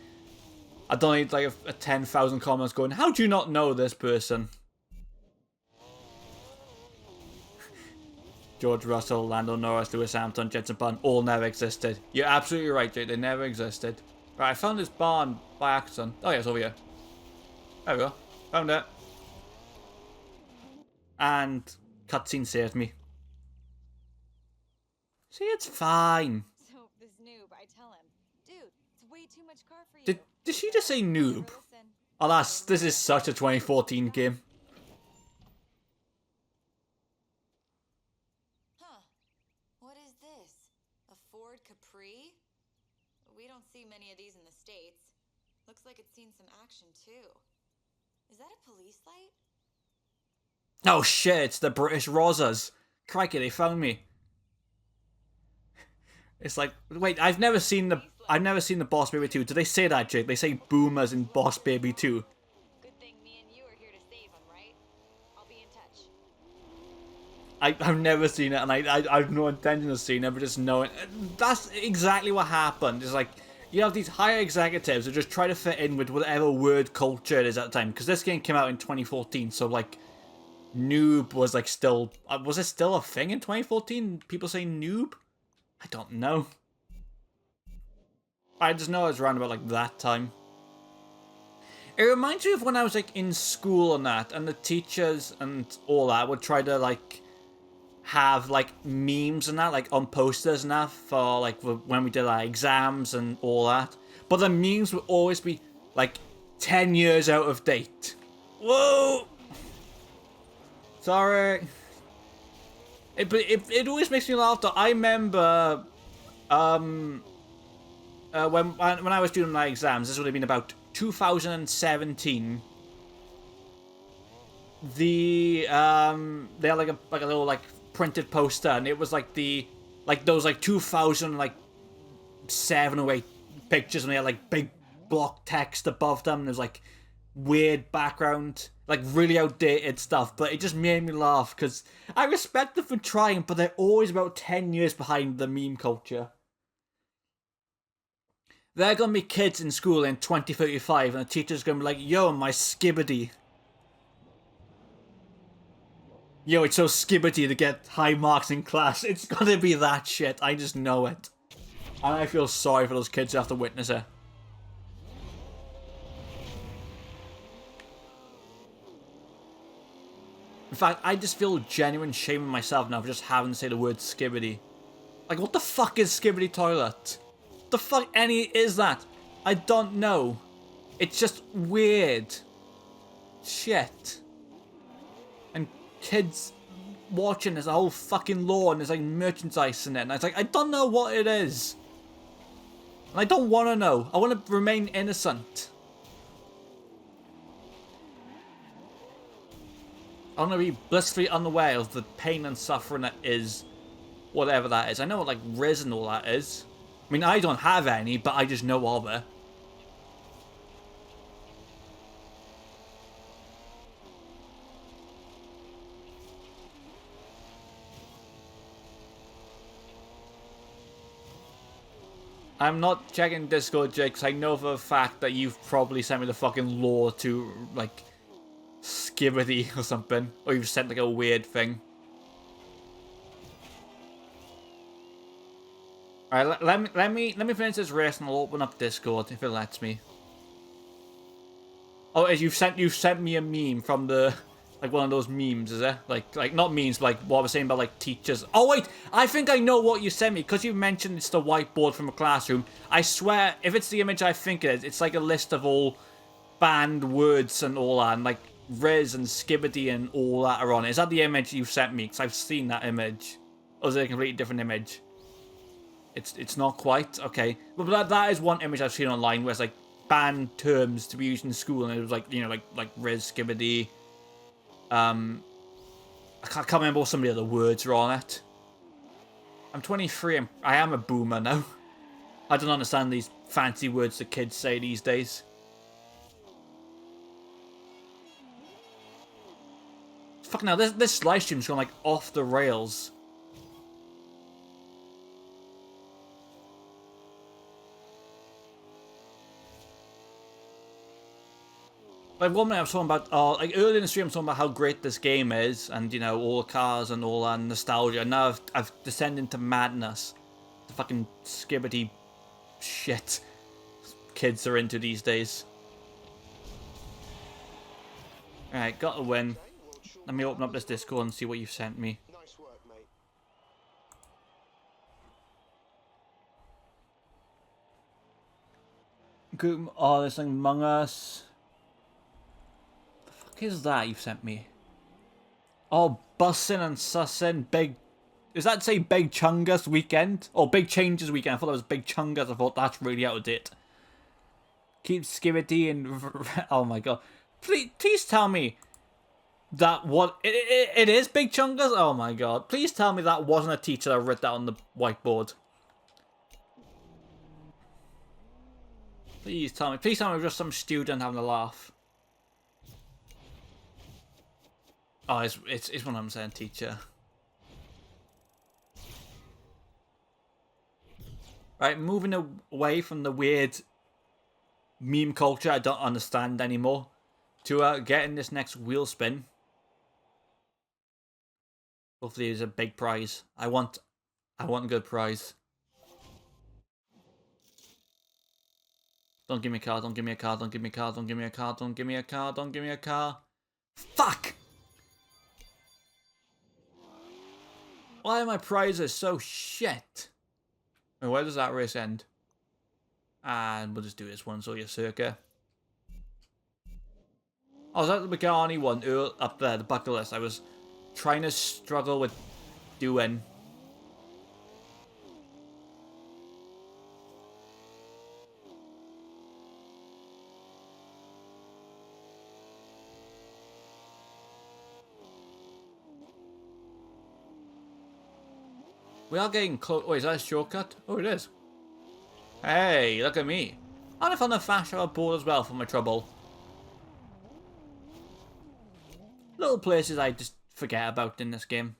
I don't need like a 10,000 comments going, how do you not know this person? George Russell, Lando Norris, Lewis Hamilton, Jenson Button, all never existed. You're absolutely right, Jake, they never existed. Right, I found this barn by accident. Oh yeah, it's over here. There we go. Found it. And cutscene saved me. See, it's fine.
So this noob, I tell him, dude, it's way too much car for you.
Did she just say noob?
Never listen.
Alas, this is such a 2014 game.
Huh. What is this? A Ford Capri? We don't see many of these in the States. Looks like it's seen some action too. Is that a police light?
Oh shit, it's the British Rosas. Crikey, they found me. It's like, wait, I've never seen the Boss Baby 2. Did they say that, Jake? They say boomers in Boss Baby 2.
Good thing me and you are here to save them, right? I'll be in touch.
I've never seen it, and I've no intention of seeing it, but just knowing that's exactly what happened. It's like you have these higher executives who just try to fit in with whatever word culture it is at the time. Because this game came out in 2014, so like noob was like still was it still a thing in 2014? People say noob? I don't know. I just know it was around about like that time. It reminds me of when I was like in school and that, and the teachers and all that would try to like have like memes and that, like on posters and that for like when we did our exams and all that. But the memes would always be like 10 years out of date. Whoa! Sorry. It always makes me laugh though. I remember when I was doing my exams, this would have been about 2017. They had like a little like printed poster, and it was like those 2007 or 8 pictures, and they had like big block text above them, and there's like weird background, like really outdated stuff, but it just made me laugh because I respect them for trying, but they're always about 10 years behind the meme culture. There are gonna be kids in school in 2035, and the teacher's gonna be like, yo, my skibbity. Yo, it's so skibbity to get high marks in class. It's gonna be that shit. I just know it. And I feel sorry for those kids who have to witness it. In fact, I just feel genuine shame in myself now for just having to say the word skibbity. Like, what the fuck is skibbity toilet? What the fuck any is that? I don't know. It's just weird. Shit. And kids watching, there's a whole fucking lore, and there's like merchandise in it, and it's like, I don't know what it is. And I don't want to know. I want to remain innocent. I want to be blissfully unaware of the pain and suffering that is whatever that is. I know what like Riz and all that is. I mean, I don't have any, but I just know of it. I'm not checking Discord, Jake, because I know for a fact that you've probably sent me the fucking lore to, like, Skibbity or something. Or you've sent, like, a weird thing. Alright, let me finish this race and I'll open up Discord if it lets me. Oh, you've sent me a meme from the... Like one of those memes, is it? Like not memes, but like what I was saying about like teachers. Oh wait, I think I know what you sent me, because you mentioned it's the whiteboard from a classroom. I swear, if it's the image I think it is, it's like a list of all banned words and all that, and like Riz and Skibbity and all that are on it. Is that the image you sent me? Because I've seen that image. Or is it a completely different image? It's not quite, okay. But that is one image I've seen online where it's like banned terms to be used in school, and it was like, you know, like Riz, Skibbity. I can't remember what some of the other words are on it. I'm 23, I am a boomer now. I don't understand these fancy words that kids say these days. Fuck now, this live stream's gone like off the rails. Like, one minute I was talking about, like, earlier in the stream I was talking about how great this game is, and, you know, all the cars and all that nostalgia, and now I've descended into madness. The fucking Skibbity shit kids are into these days. Alright, got a win.
Okay, well, sure
Let me open up
as
this Discord and see what you've sent me.
well. Nice work, mate.
Group, oh, there's something Among Us. The fuck is that you've sent me? Oh, bussing and sussing. Big. Does that say Big Chungus weekend? Or Big Changes weekend? I thought that was Big Chungus. I thought that's really out of date. Keep Skibity and. Oh my god. Please tell me that what. It is Big Chungus? Oh my god. Please tell me that wasn't a teacher that wrote that on the whiteboard. Please tell me. Please tell me it was just some student having a laugh. Oh, it's one of them saying teacher. Right, moving away from the weird meme culture I don't understand anymore to getting this next wheel spin. Hopefully it's a big prize. I want a good prize. Don't give me a car, don't give me a car, don't give me a car, don't give me a car, don't give me a car, don't give me a car. Fuck! Why are my prizes so shit? And where does that race end? And we'll just do this one, so you're circa. I was at the Pagani one up there, the bucket list. I was trying to struggle with doing. We are getting close. Oh, is that a shortcut? Oh, it is. Hey, look at me. I found a fast travel board as well for my trouble. Little places I just forget about in this game.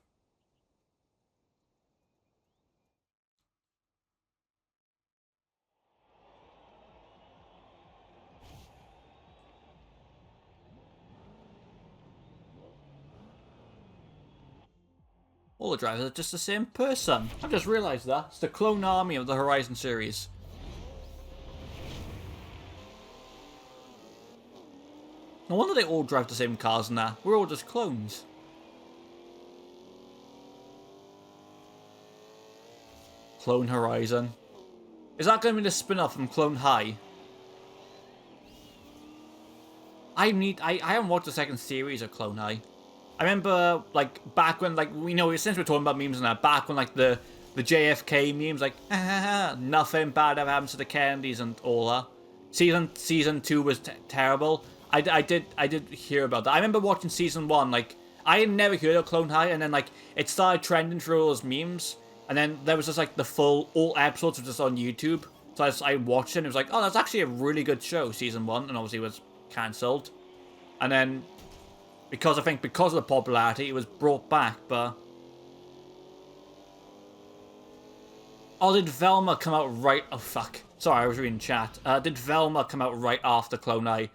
All the drivers are just the same person. I've just realised that. It's the clone army of the Horizon series. No wonder they all drive the same cars and that. We're all just clones. Clone Horizon. Is that going to be the spin-off from Clone High? I haven't watched the second series of Clone High. I remember, like, back when, like, we know, since we're talking about memes and that, back when, like, the JFK memes, like, nothing bad ever happens to the Kennedys and all that. Season 2 was terrible. I did hear about that. I remember watching season 1, like, I had never heard of Clone High, and then, like, it started trending through all those memes, and then there was just, like, all episodes were just on YouTube, so I watched it, and it was like, oh, that's actually a really good show, season 1, and obviously it was cancelled. And then, because of the popularity, it was brought back, but... Oh, did Velma come out right... Oh, fuck. Sorry, I was reading chat. Did Velma come out right after Clone High?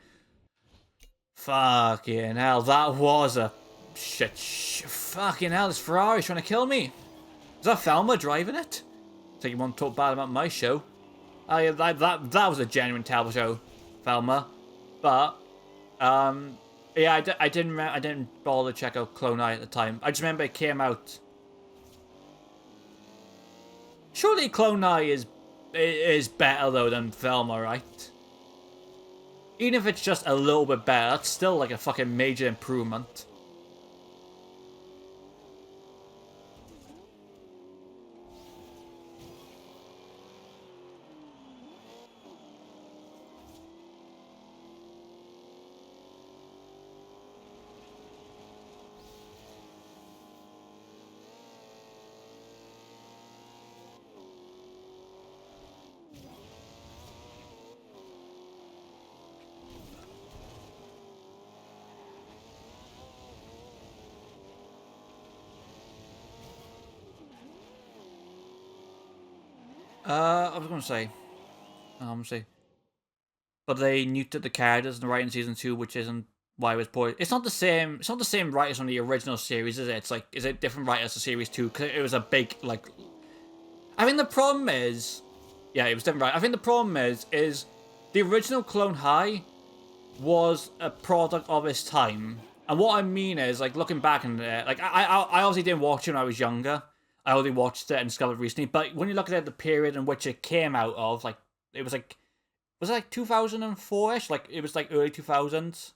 Fucking hell, that was a... Shit. Fucking hell, this Ferrari's trying to kill me. Is that Velma driving it? So you want to talk bad about my show? Oh, yeah, that was a genuine terrible show, Velma. But, yeah, I didn't bother to check out Clone High at the time. I just remember it came out. Surely Clone High is better though than Velma, right? Even if it's just a little bit better, that's still like a fucking major improvement. I was gonna say, but they neutered the characters in the writing season 2, which isn't why it was poor. It's not the same. It's not the same writers on the original series, is it? It's like, is it different writers for series 2? Because it was a big like. I mean, the problem is, yeah, it was different. Right. I think the problem is the original Clone High was a product of its time. And what I mean is, like, looking back in there, like, I obviously didn't watch it when I was younger. I only watched it and discovered recently. But when you look at the period in which it came out of, like, it was like, was it like 2004-ish? Like, it was like early 2000s.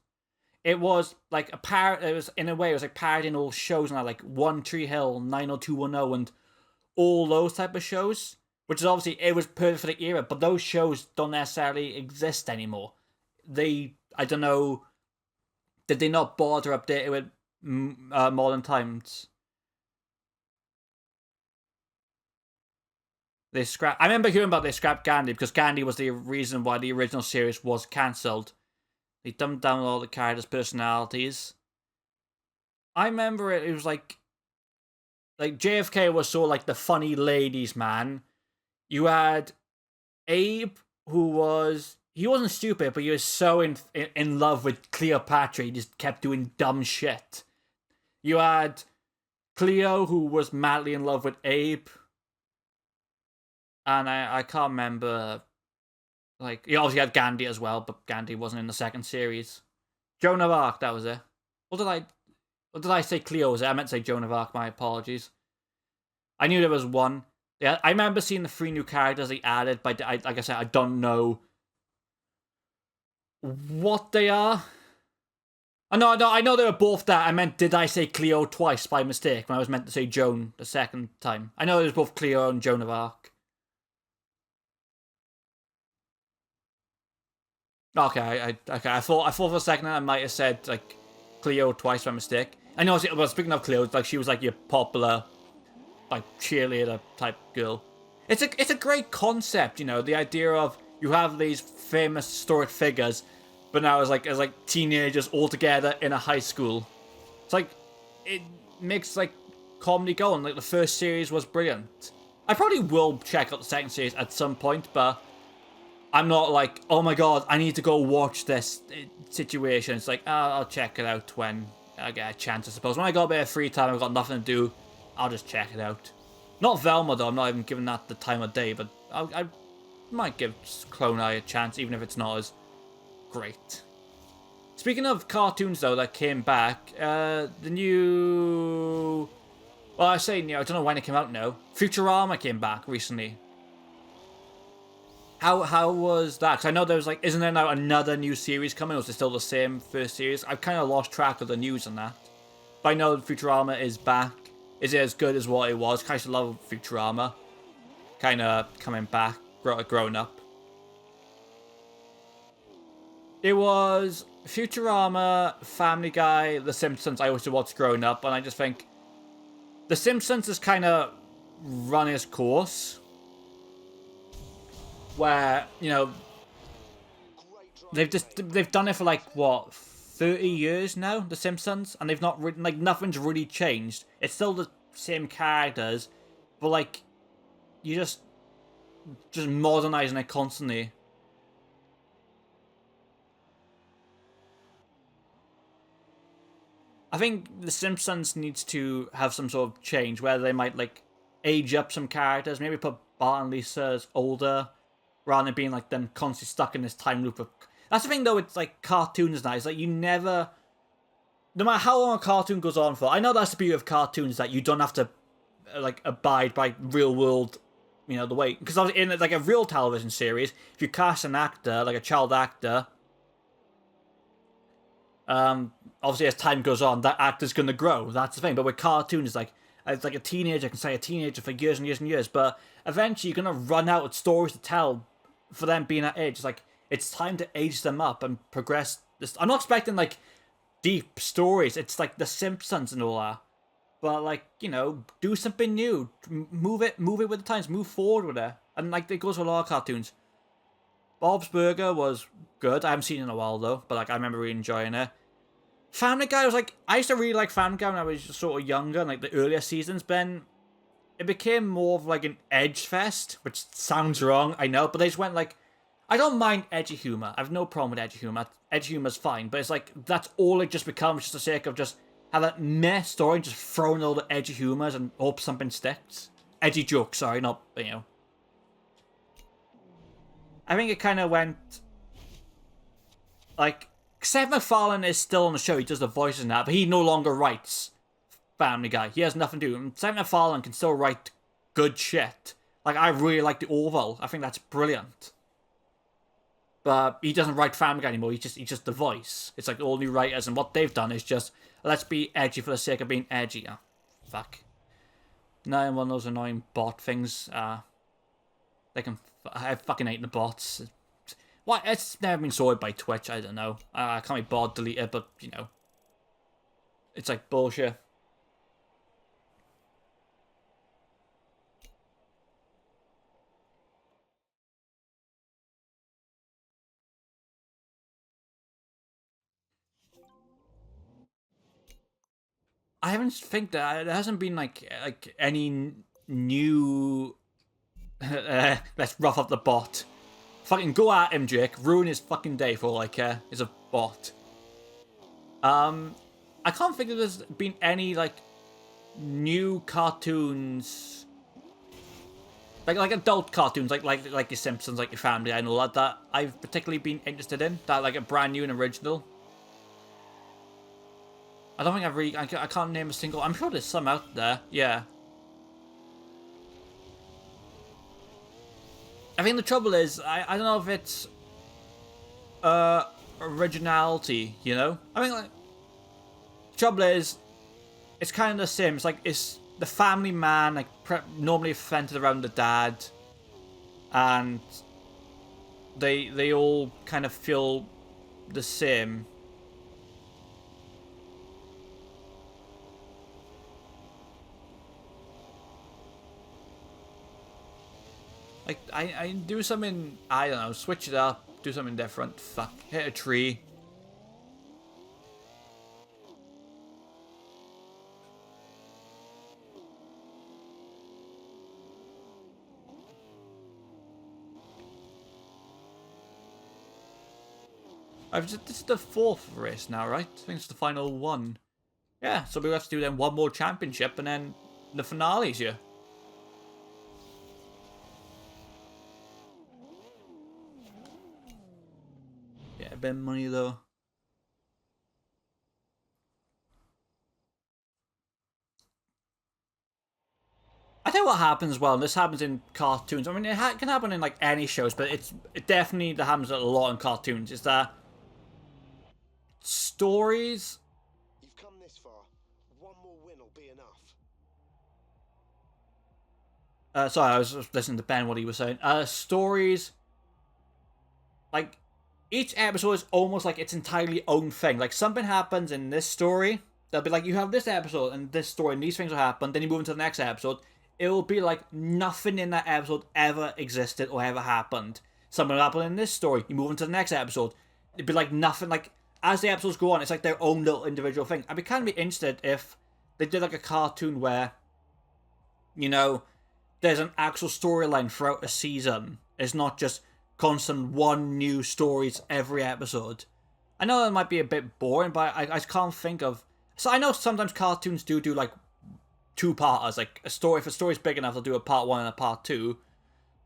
It was like it was, in a way, it was like parodying all shows now, like One Tree Hill, 90210, and all those type of shows. Which is obviously, it was perfect for the era, but those shows don't necessarily exist anymore. I don't know, did they not bother update it with modern times? I remember hearing about they scrapped Gandhi because Gandhi was the reason why the original series was cancelled. They dumbed down all the characters' personalities. I remember it was like JFK was sort of like the funny ladies man. You had Abe, he wasn't stupid, but he was so in love with Cleopatra, he just kept doing dumb shit. You had Cleo, who was madly in love with Abe. And I can't remember, like, you obviously had Gandhi as well, but Gandhi wasn't in the second series. Joan of Arc, that was it. What did I say Cleo was it? I meant to say Joan of Arc, my apologies. I knew there was one. Yeah, I remember seeing the 3 new characters they added, but like I said, I don't know what they are. I know they were both that. I meant, did I say Cleo twice by mistake when I was meant to say Joan the second time? I know it was both Cleo and Joan of Arc. Okay, I thought for a second I might have said like Cleo twice by mistake. I know. Well, speaking of Cleo, like she was like your popular, like cheerleader type girl. It's a great concept, you know, the idea of you have these famous historic figures, but now as like teenagers all together in a high school. It's like it makes like comedy going. Like the first series was brilliant. I probably will check out the second series at some point, but I'm not like, oh my god, I need to go watch this situation. It's like, I'll check it out when I get a chance, I suppose. When I got a bit of free time, I've got nothing to do, I'll just check it out. Not Velma, though. I'm not even giving that the time of day, but I might give Clone Eye a chance, even if it's not as great. Speaking of cartoons, though, that came back, the new... Well, I say new, I don't know when it came out now. Futurama came back recently. How was that? Because I know there was like, isn't there now another new series coming, or is it still the same first series? I've kind of lost track of the news on that. But I know Futurama is back. Is it as good as what it was? I used to love Futurama. Kind of coming back, growing up. It was Futurama, Family Guy, The Simpsons I used to watch growing up, and I just think The Simpsons has kind of run its course. Where, you know, they've done it for like what, 30 years now, The Simpsons, and they've not like nothing's really changed. It's still the same characters, but like you just modernizing it constantly. I think The Simpsons needs to have some sort of change where they might like age up some characters, maybe put Bart and Lisa as older, rather than being like them constantly stuck in this time loop of... That's the thing though, it's like cartoons now, it's like you never... No matter how long a cartoon goes on for, I know that's the beauty of cartoons, that you don't have to like abide by real world, you know, the way... Because in like a real television series, if you cast an actor, like a child actor, obviously as time goes on, that actor's going to grow, that's the thing. But with cartoons, it's like a teenager can say a teenager for years and years and years, but eventually you're going to run out of stories to tell for them being that age. It's like, it's time to age them up and progress this. I'm not expecting like deep stories, it's like The Simpsons and all that, but like, you know, do something new, move it with the times, move forward with it. And like, it goes with a lot of cartoons. Bob's Burger was good. I haven't seen it in a while though, but like I remember really enjoying it. Family Guy was like, I used to really like Family Guy when I was sort of younger, and like the earlier seasons, Ben. It became more of like an edge fest, which sounds wrong, I know, but they just went like, I don't mind edgy humor. I have no problem with edgy humor. Edgy humor's fine, but it's like, that's all it just becomes, just the sake of just have a meh story and just throwing all the edgy humors and hope something sticks. Edgy jokes, sorry, not, you know. I think it kind of went like, Seth MacFarlane is still on the show. He does the voices now, but he no longer writes Family Guy. He has nothing to do. And Seth MacFarlane can still write good shit. Like, I really like The Orville. I think that's brilliant. But he doesn't write Family Guy anymore. He's just the voice. It's like all new writers, and what they've done is just, let's be edgy for the sake of being edgy. Oh, fuck. Now one of those annoying bot things. I fucking hate the bots. Why? It's never been sorted by Twitch. I don't know. I can't be bothered to delete it, but you know, it's like bullshit. I haven't think that there hasn't been like any new. Let's rough up the bot. Fucking go at him, Jake. Ruin his fucking day for all I care. He's a bot. I can't think there's been any like new cartoons, like adult cartoons, like your Simpsons, like your Family Guy and all that I've particularly been interested in. That like a brand new and original. I don't think I've really. I can't name a single. I'm sure there's some out there. Yeah. I think the trouble is, I don't know if it's originality, you know? I mean, like, the trouble is, it's kind of the same. It's like, it's the family man, like, normally centered around the dad, and they all kind of feel the same. Like, I do something, I don't know, switch it up, do something different, fuck, hit a tree. This is the 4th race now, right? I think it's the final one. Yeah, so we have to do then one more championship and then the finales here. Yeah, a bit of money though. I tell you what happens well, and this happens in cartoons. I mean, it can happen in like any shows, but it definitely happens a lot in cartoons. Is that stories?
You've come this far. One more win will be enough.
Sorry, I was listening to Ben what he was saying. Stories, like each episode is almost like its entirely own thing. Like something happens in this story, they'll be like, you have this episode and this story, and these things will happen. Then you move into the next episode. It will be like nothing in that episode ever existed or ever happened. Something will happen in this story. You move into the next episode. It'd be like nothing. Like as the episodes go on, it's like their own little individual thing. I'd be kind of interested if they did like a cartoon where, you know, there's an actual storyline throughout a season. It's not just constant one new stories every episode. I know that might be a bit boring, but I can't think of. So I know sometimes cartoons do like 2-parters, like a story. If a story's big enough, they'll do a part 1 and a part 2.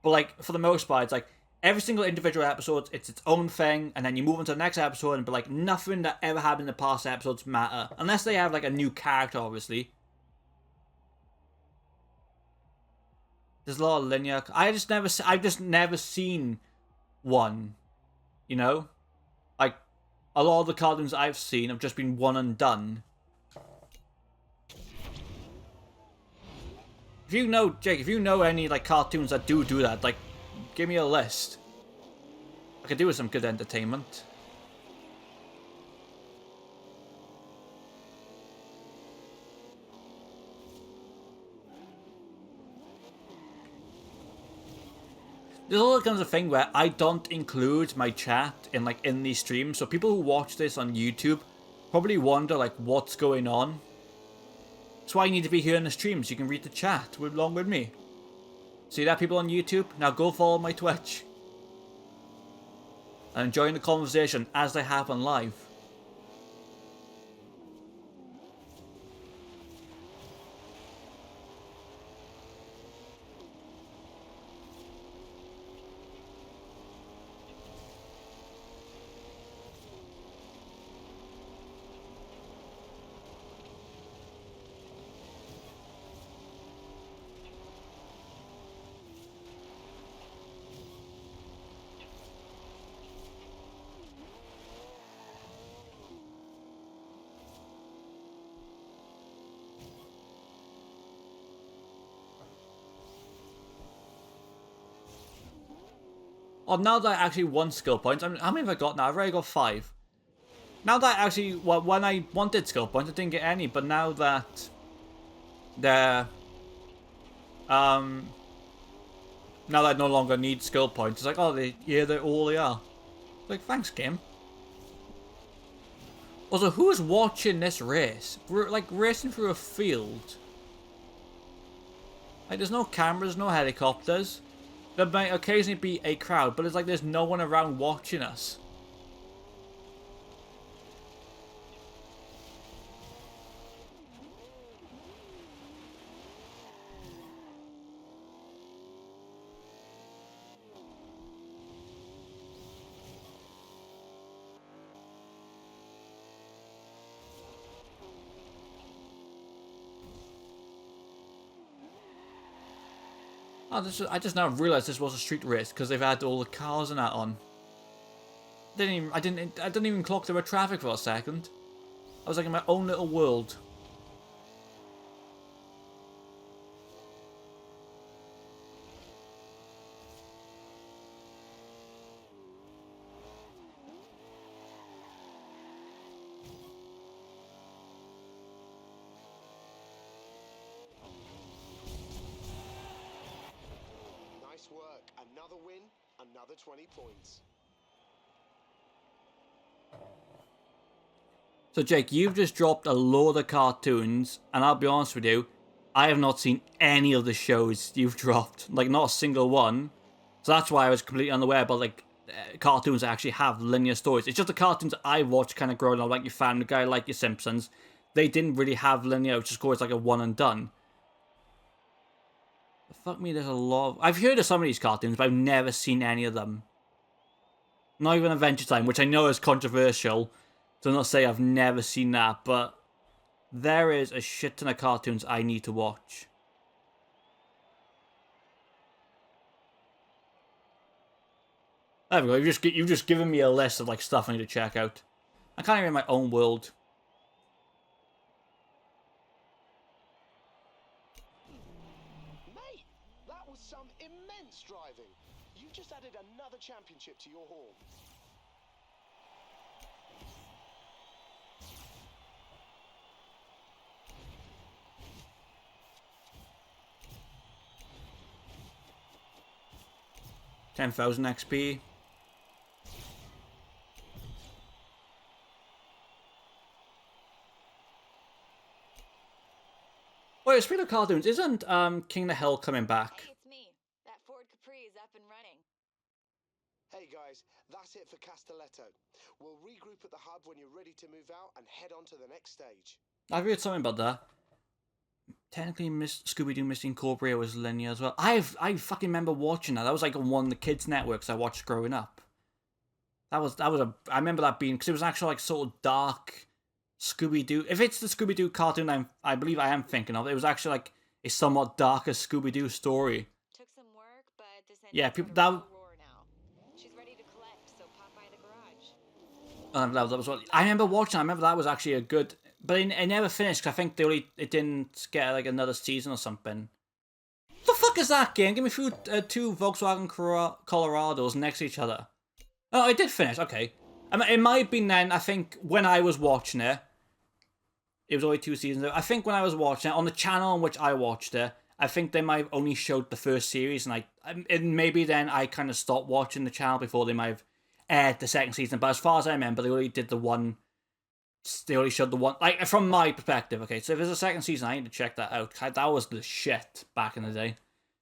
But like for the most part, it's like every single individual episode, it's its own thing, and then you move into the next episode, and be like nothing that ever happened in the past episodes matter, unless they have like a new character, obviously. There's a lot of linear. I've just never seen one. You know, like a lot of the cartoons I've seen have just been one and done. If you know, Jake, if you know any like cartoons that do that, like, give me a list. I could do with some good entertainment. There's all kinds of thing where I don't include my chat in these streams, so people who watch this on YouTube probably wonder like what's going on. That's why you need to be here in the stream so you can read the chat along with me. See that, people on YouTube? Now go follow my Twitch and join the conversation as they happen live. Oh, now that I actually won skill points, how many have I got now? I've already got 5. Now that I actually, well, when I wanted skill points, I didn't get any, but now that they're, now that I no longer need skill points, it's like, oh, they're all they are. Like, thanks, game. Also, who's watching this race? We're, like, racing through a field. Like, there's no cameras, no helicopters. There might occasionally be a crowd, but it's like there's no one around watching us. Oh, I just now realised this was a street race because they've had all the cars and that on. I didn't even clock there were traffic for a second. I was like in my own little world.
Nice work. Another win, another 20 points.
So Jake, you've just dropped a load of cartoons, and I'll be honest with you, I have not seen any of the shows you've dropped. Like, not a single one. So that's why I was completely unaware about, like, cartoons that actually have linear stories. It's just the cartoons I watched kind of growing up, like your Family Guy, like your Simpsons. They didn't really have linear, which just goes like a one and done. But fuck me, there's a lot of... I've heard of some of these cartoons, but I've never seen any of them. Not even Adventure Time, which I know is controversial. So not say I've never seen that, but there is a shit ton of cartoons I need to watch. There we go. You've just given me a list of like stuff I need to check out. I can't even in my own world.
Mate, that was some immense driving. You've just added another championship to your haul.
$10,000 XP. Wait, speaking of cartoons, isn't King of Hell coming back?
Hey, it's me. That Ford Capri is up and running.
Hey guys, that's it for Castelletto. We'll regroup at the hub when you're ready to move out and head on to the next stage.
I've heard something about that. Technically, Scooby-Doo Mystery Incorporated was linear as well. I fucking remember watching that. That was like on one of the kids' networks I watched growing up. I remember that being, because it was actually like sort of dark Scooby-Doo. If it's the Scooby-Doo cartoon I believe I am thinking of, it was actually like a somewhat darker Scooby-Doo story.
Took some work, but this
Yeah,
engine's
people
got a
that.
real roar now. She's ready to collect, so pop by the garage.
That was what I remember watching. I remember that was actually a good, but it never finished. Cause I think it didn't get like another season or something. What the fuck is that game? Give me two Volkswagen Colorados next to each other. Oh, it did finish. Okay, it might have been then. I think when I was watching it, it was only 2 seasons. I think when I was watching it on the channel on which I watched it, I think they might have only showed the first series, and maybe then I kind of stopped watching the channel before they might have aired the second season. But as far as I remember, they only did the one. They only showed the one. Like from my perspective, okay. So if there's a second season, I need to check that out. That was the shit back in the day.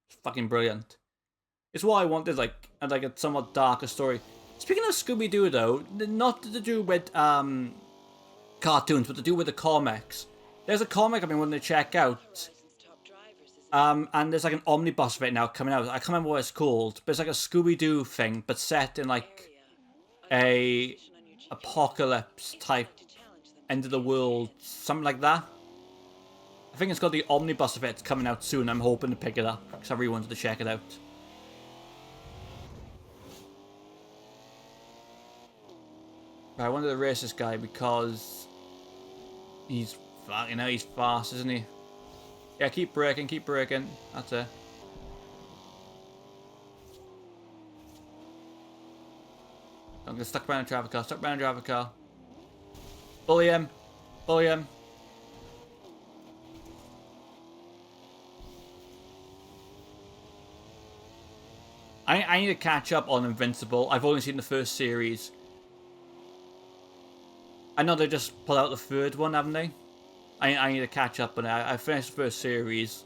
It's fucking brilliant. It's what I wanted, like a somewhat darker story. Speaking of Scooby-Doo, though, not to do with cartoons, but to do with the comics. There's a comic I've been wanting to check out. And there's like an omnibus of it now coming out. I can't remember what it's called, but it's like a Scooby-Doo thing, but set in like a apocalypse type end of the world, something like that. I think it's got the omnibus of it. It's coming out soon. I'm hoping to pick it up because I really wanted to check it out. I wanted to race this guy because he's fast, isn't he? Yeah, keep braking. That's it. I'm gonna stuck behind a driver car. Stuck behind a driver car. Bully him. Bully him. I need to catch up on Invincible. I've only seen the first series. I know they just put out the third one, haven't they? I need to catch up on it. I finished the first series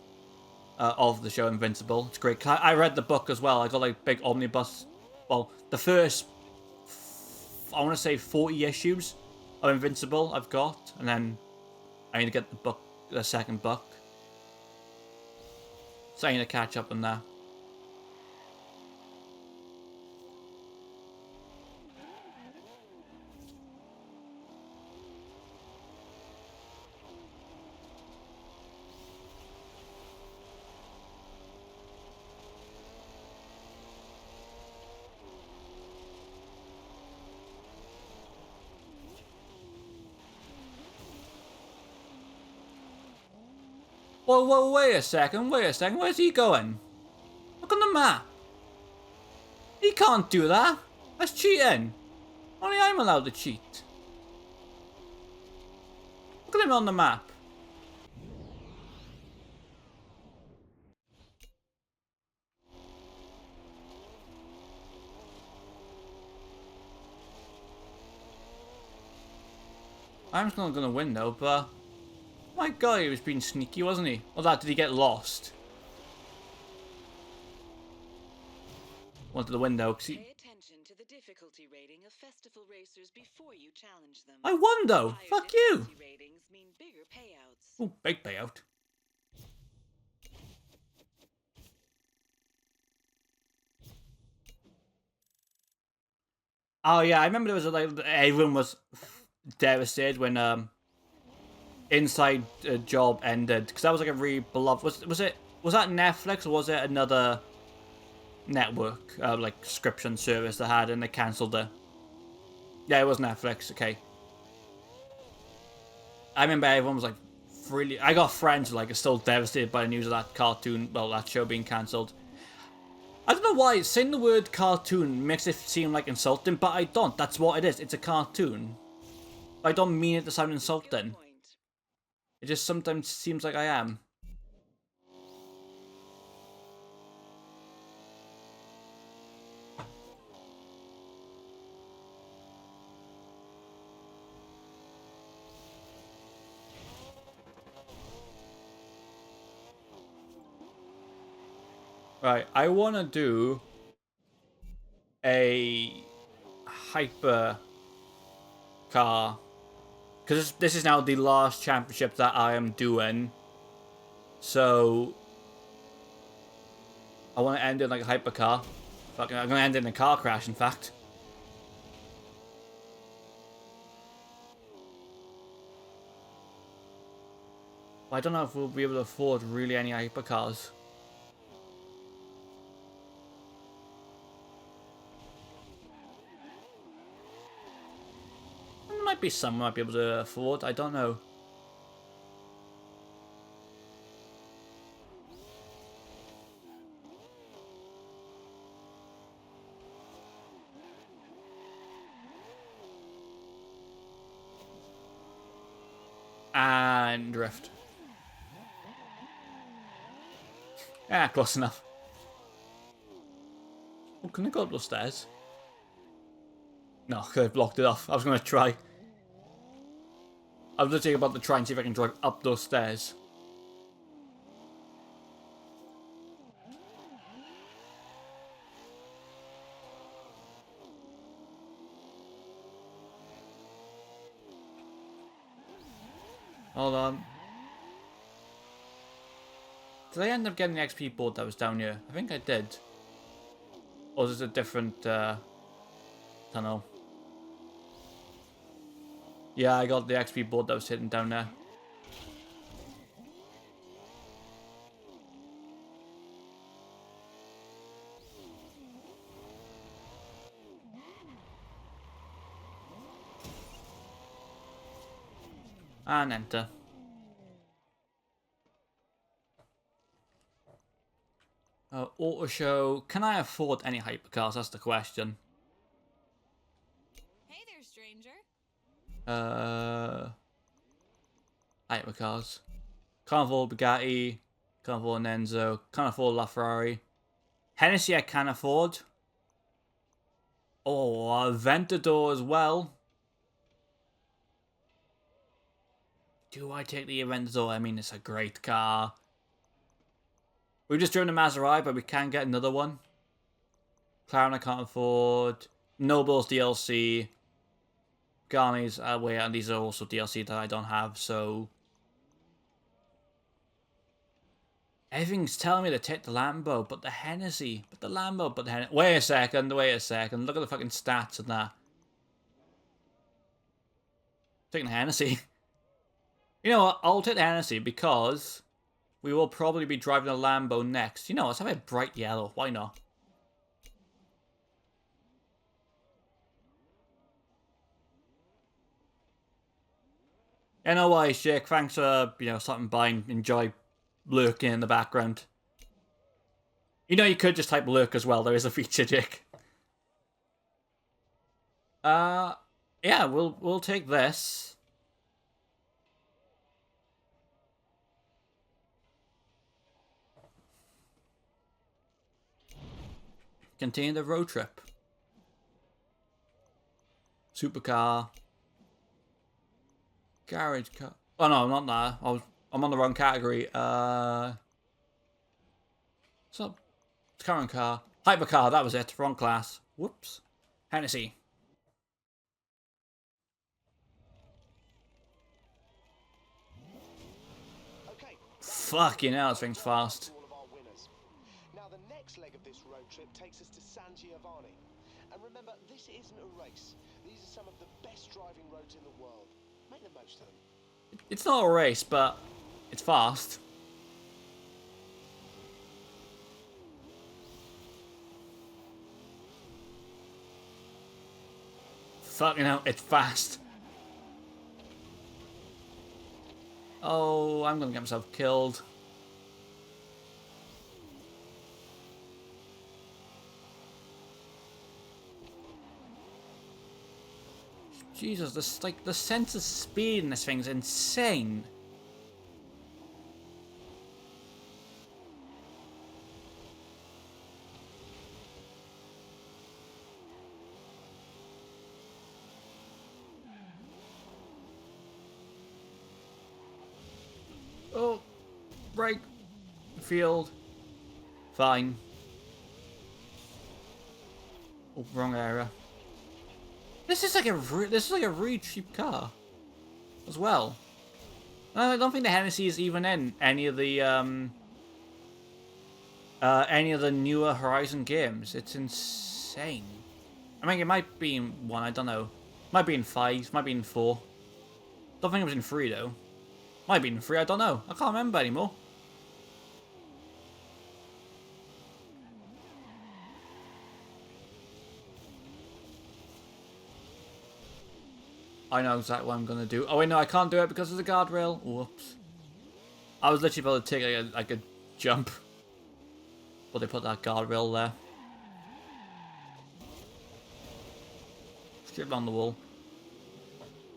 of the show Invincible. It's great. I read the book as well. I got like big omnibus. Well, the first, I want to say 40 issues of Invincible I've got. And then I need to get the book, the second book. So I need to catch up on that. Whoa, wait a second, where's he going? Look on the map. He can't do that. That's cheating. Only I'm allowed to cheat. Look at him on the map. I'm not gonna win though, but... My god, he was being sneaky, wasn't he? Or that, did he get lost? Went to the window, because he...
Pay attention to the difficulty rating of festival racers before you challenge them.
I won though!
Higher
Fuck you!
difficulty ratings mean bigger payouts.
Ooh, big payout. Oh yeah, I remember there was like everyone was devastated when Inside Job ended, because that was like a really beloved. Was that Netflix or was it another network like subscription service that had and they cancelled it? Yeah, it was Netflix. Okay. I remember everyone was like really. I got friends who like are still devastated by the news of that cartoon. Well, that show being cancelled. I don't know why saying the word cartoon makes it seem like insulting, but I don't. That's what it is. It's a cartoon. I don't mean it to sound insulting. It just sometimes seems like I am. Right, I want to do a hyper car. Because this is now the last championship that I am doing. So I want to end it like a hypercar. I'm going to end it in a car crash, in fact. But I don't know if we'll be able to afford really any hypercars. There might be some I might be able to afford, I don't know. And drift. Yeah, close enough. Oh, can I go up those stairs? No, I blocked it off. I was going to try. I was literally about to try and see if I can drive up those stairs. Hold on. Did I end up getting the XP board that was down here? I think I did. Or is it a different tunnel? Yeah, I got the XP board that was sitting down there. And enter. Auto show. Can I afford any hypercars? That's the question. Hypercars. Can't afford Bugatti. Can't afford an Enzo. Can't afford LaFerrari. Hennessy I can afford. Oh, Aventador as well. Do I take the Aventador? I mean, it's a great car. We've just driven a Maserati, but we can get another one. McLaren I can't afford. Noble's DLC. Garni's wait, and these are also DLC that I don't have, so... Everything's telling me to take the Lambo, but the Hennessy. But the Lambo, but the Hennessy. Wait a second. Look at the fucking stats and that. Taking the Hennessy. You know what? I'll take the Hennessy because we will probably be driving a Lambo next. You know, let's have a bright yellow. Why not? NOI, Jake. Thanks for, stopping by and enjoy lurking in the background. You know, you could just type lurk as well. There is a feature, Jake. Yeah, we'll take this. Continue the road trip. Supercar. Garage car. Oh no, I'm not that. I'm on the wrong category. What's up? Current car. Hypercar, that was it. Wrong class. Whoops. Hennessy.
Okay.
Fucking hell, this thing's fast.
All of our winners. Now the next leg of this road trip takes us to San Giovanni. And remember, this isn't a race. These are some of the best driving roads in the world. Make the most of them.
It's not a race, but it's fast. Fucking hell, it's fast. Oh, I'm gonna get myself killed. Jesus, the sense of speed in this thing's insane. Oh, break, field, fine. Oh, wrong area. This is like a really cheap car, as well. I don't think the Hennessy is even in any of the newer Horizon games. It's insane. I mean, it might be in 1. I don't know. Might be in 5. Might be in 4. Don't think it was in 3 though. Might be in 3. I don't know. I can't remember anymore. I know exactly what I'm gonna do. Oh wait, no, I can't do it because of the guardrail. Whoops. I was literally about to take like a jump, but they put that guardrail there. Straight on the wall.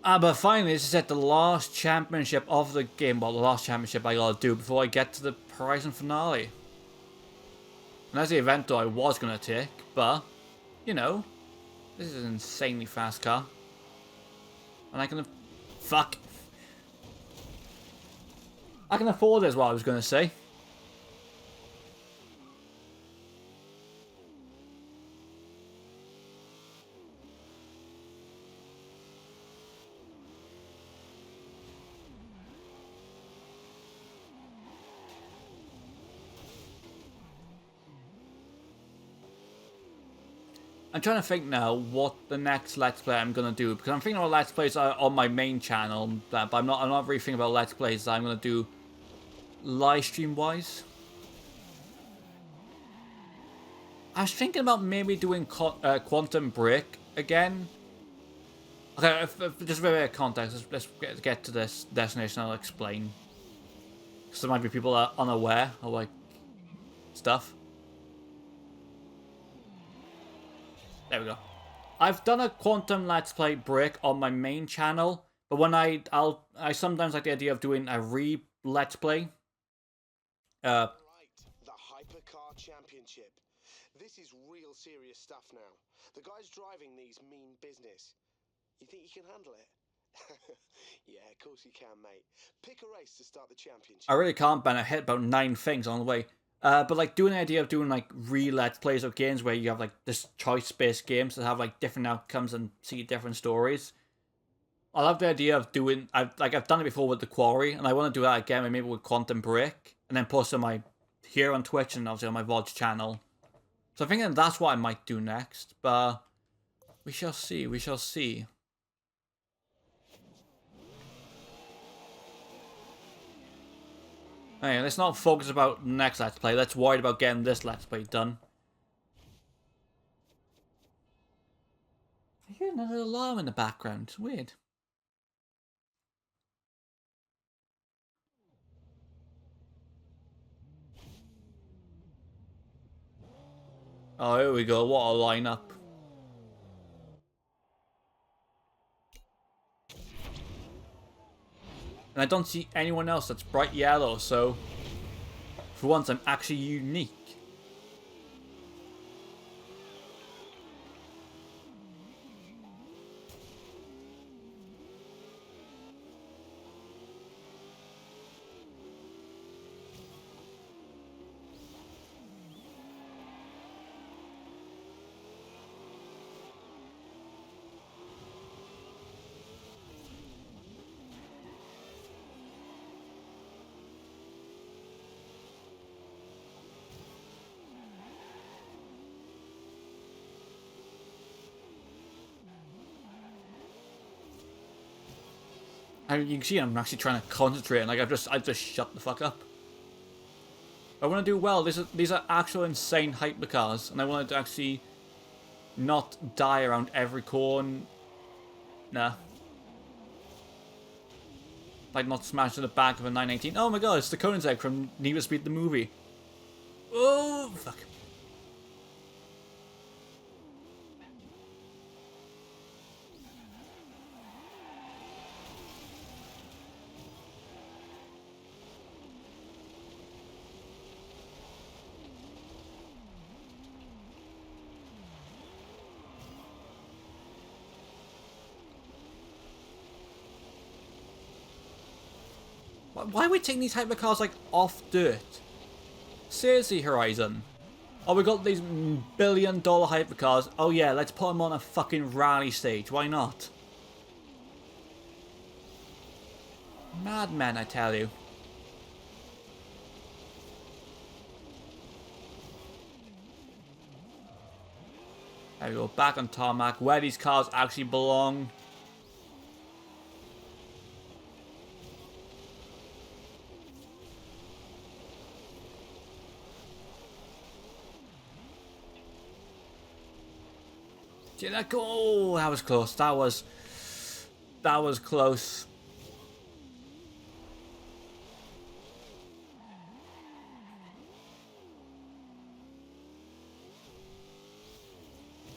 But finally, this is at the last championship of the game. Well, the last championship I gotta do before I get to the Horizon finale. And that's the event that I was gonna take, but you know, this is an insanely fast car. And I can... Fuck. I can afford it is what I was going to say. I'm trying to think now what the next Let's Play I'm gonna do, because I'm thinking about Let's Plays on my main channel, but I'm not really thinking about Let's Plays that I'm gonna do Livestream wise. I was thinking about maybe doing Quantum Break again. Okay, just a bit of context. Let's get to this destination. I'll explain, because there might be people that are unaware of like stuff. There we go. I've done a Quantum Let's Play break on my main channel, but when I sometimes like the idea of doing a Let's Play.
Right, the Hypercar Championship. This is real serious stuff now. The guys driving these mean business. You think you can handle it? Yeah, of course you can, mate. Pick a race to start the championship.
I really can't, Ben. I hit about 9 things on the way. But like doing the idea of doing like Let's Plays of games where you have like this choice-based games that have like different outcomes and see different stories. I love the idea of doing. I've done it before with the Quarry, and I want to do that again, maybe with Quantum Break, and then post on my here on Twitch and obviously on my VOD channel. So I'm thinking that's what I might do next, but we shall see. We shall see. Hey, let's not focus about the next Let's Play. Let's worry about getting this Let's Play done. I hear another alarm in the background. It's weird. Oh, here we go. What a lineup. And I don't see anyone else that's bright yellow, so for once I'm actually unique. And you can see I'm actually trying to concentrate, and like I've just shut the fuck up. I want to do well. These are actual insane hypercars, and I wanted to actually not die around every corner. Nah. Like not smash in the back of a 918. Oh my god, it's the Koenigsegg from Need for Speed the movie. Oh fuck. Why are we taking these hypercars like off dirt? Seriously, Horizon. Oh, we got these billion-dollar hypercars. Oh yeah, let's put them on a fucking rally stage. Why not? Madmen, I tell you. There we go, back on tarmac, where these cars actually belong. Did that go? Oh, that was close. That was close.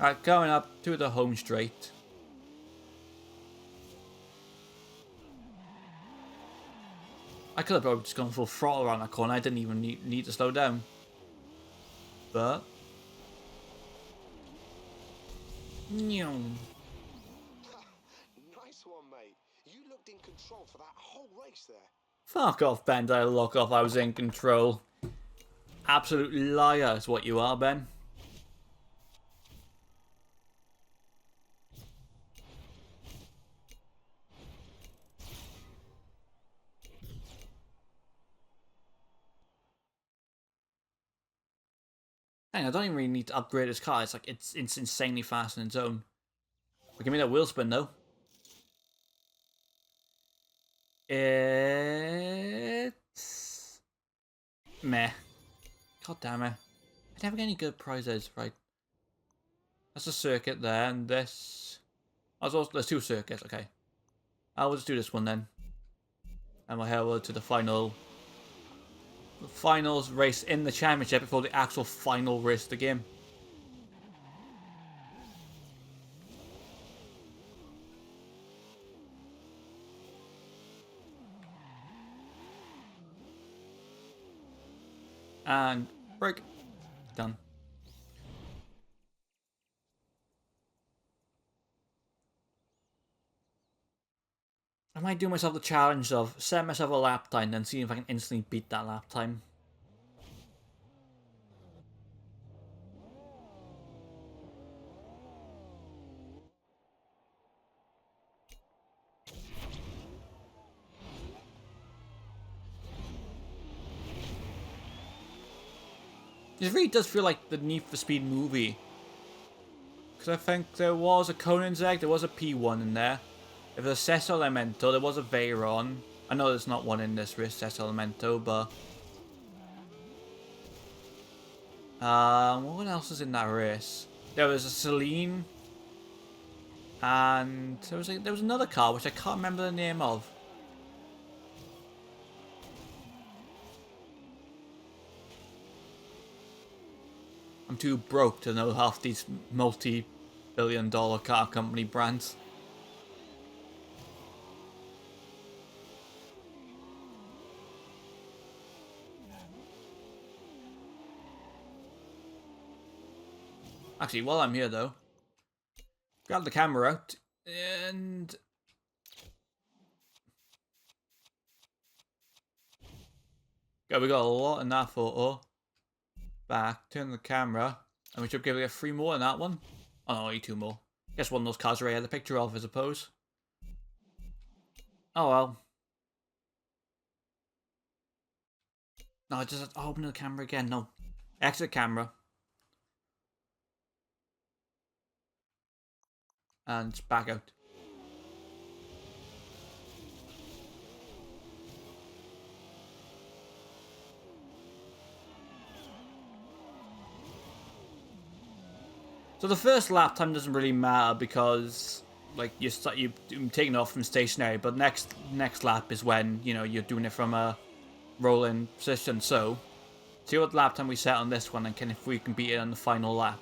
Alright, going up to the home straight. I could have probably just gone full throttle around that corner. I didn't even need to slow down. But
Nice one, mate. You looked in control for that whole race there.
fuck off, Ben. Did I look off? I was in control. Absolute liar is what you are, Ben. Dang, I don't even really need to upgrade this car. It's like it's insanely fast in its own. But give me that wheel spin though. It's meh. God damn it. I never get any good prizes, right? That's a circuit there, and this. Oh, there's two circuits, okay. I'll just do this one then. And we'll head over to the finals race in the championship before the actual final race of the game. And break. Done. I might do myself the challenge of set myself a lap time and see if I can instantly beat that lap time. It really does feel like the Need for Speed movie. Because I think there was a Koenigsegg, there was a P1 in there. If there's a Sesto Elemento, there was a Veyron. I know there's not one in this race, Sesto Elemento, but... what else is in that race? There was a Celine. And there was another car, which I can't remember the name of. I'm too broke to know half these multi-billion-dollar car company brands. Actually, while I'm here though, grab the camera out and we got a lot in that photo. Back, turn the camera, and we should be able to get 3 more in that one. Oh no, only 2 more. Guess one of those cars already had the picture of, I suppose. Oh well. No, I just open the camera again. No, exit camera. And back out. So the first lap time doesn't really matter because, like, you're taking off from stationary, but next lap is when, you know, you're doing it from a rolling position. So, see what lap time we set on this one, and if we can beat it on the final lap.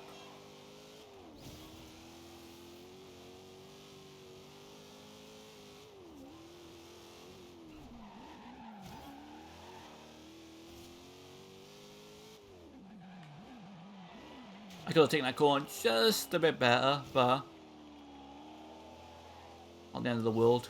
I could have taken that corner just a bit better, but not the end of the world.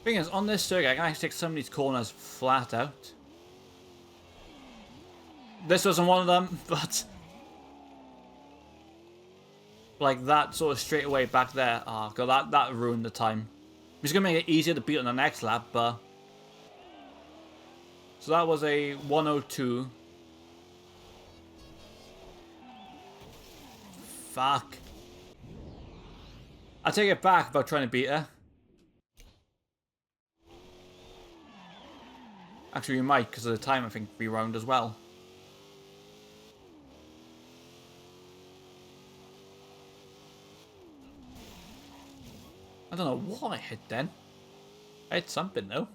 Thing is, on this circuit, I can actually take some of these corners flat out. This wasn't one of them, but like that sort of straight away back there. Oh god, that ruined the time. It's gonna make it easier to beat on the next lap, but so that was a 102. Fuck. I take it back about trying to beat her. Actually, we might because of the time. I think reround as well. I don't know what I hit then. I hit something though.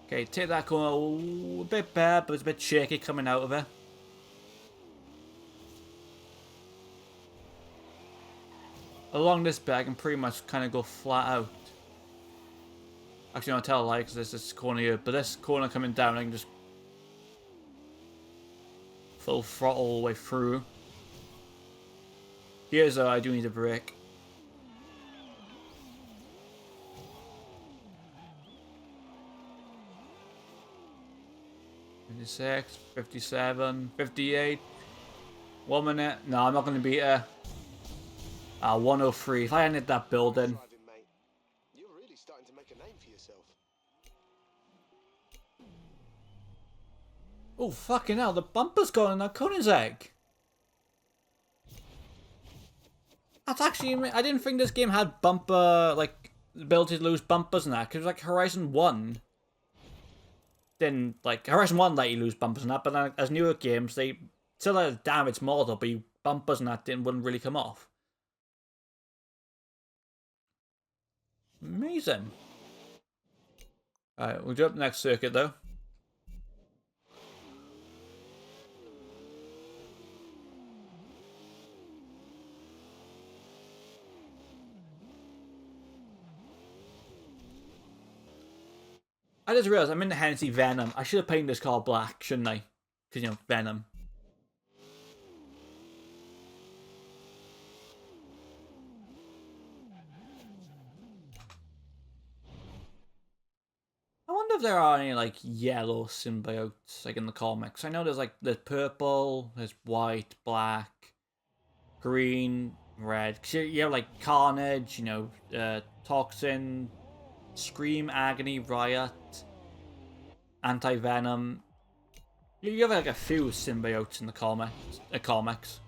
Okay, take that corner a bit better, but it's a bit shaky coming out of it. Along this bit, I can pretty much kind of go flat out. Actually, I'll tell a lie because there's this corner here, but this corner coming down, I can just full throttle all the way through. Here's though, I do need a brake. $56, $57, $58. 1 minute. No, I'm not going to beat her. 103. If I hadn't hit that building.
You're really starting to make a name for yourself.
Oh, fucking hell. The bumper's gone in that Koenigsegg. That's actually... I didn't think this game had bumper... like, the ability to lose bumpers and that. Because, like, Horizon 1... didn't... like, Horizon 1 let you lose bumpers and that. But then, as newer games, they still had a damaged model. But bumpers and that wouldn't really come off. Amazing. Alright, we'll do up the next circuit though. I just realised I'm in the Hennessy Venom. I should have painted this car black, shouldn't I? Because, you know, Venom. I wonder if there are any, like, yellow symbiotes, like, in the comics. I know there's, like, there's purple, there's white, black, green, red. Because you have, like, Carnage, you know, Toxin, Scream, Agony, Riot, Anti-Venom. You have, like, a few symbiotes in the comics.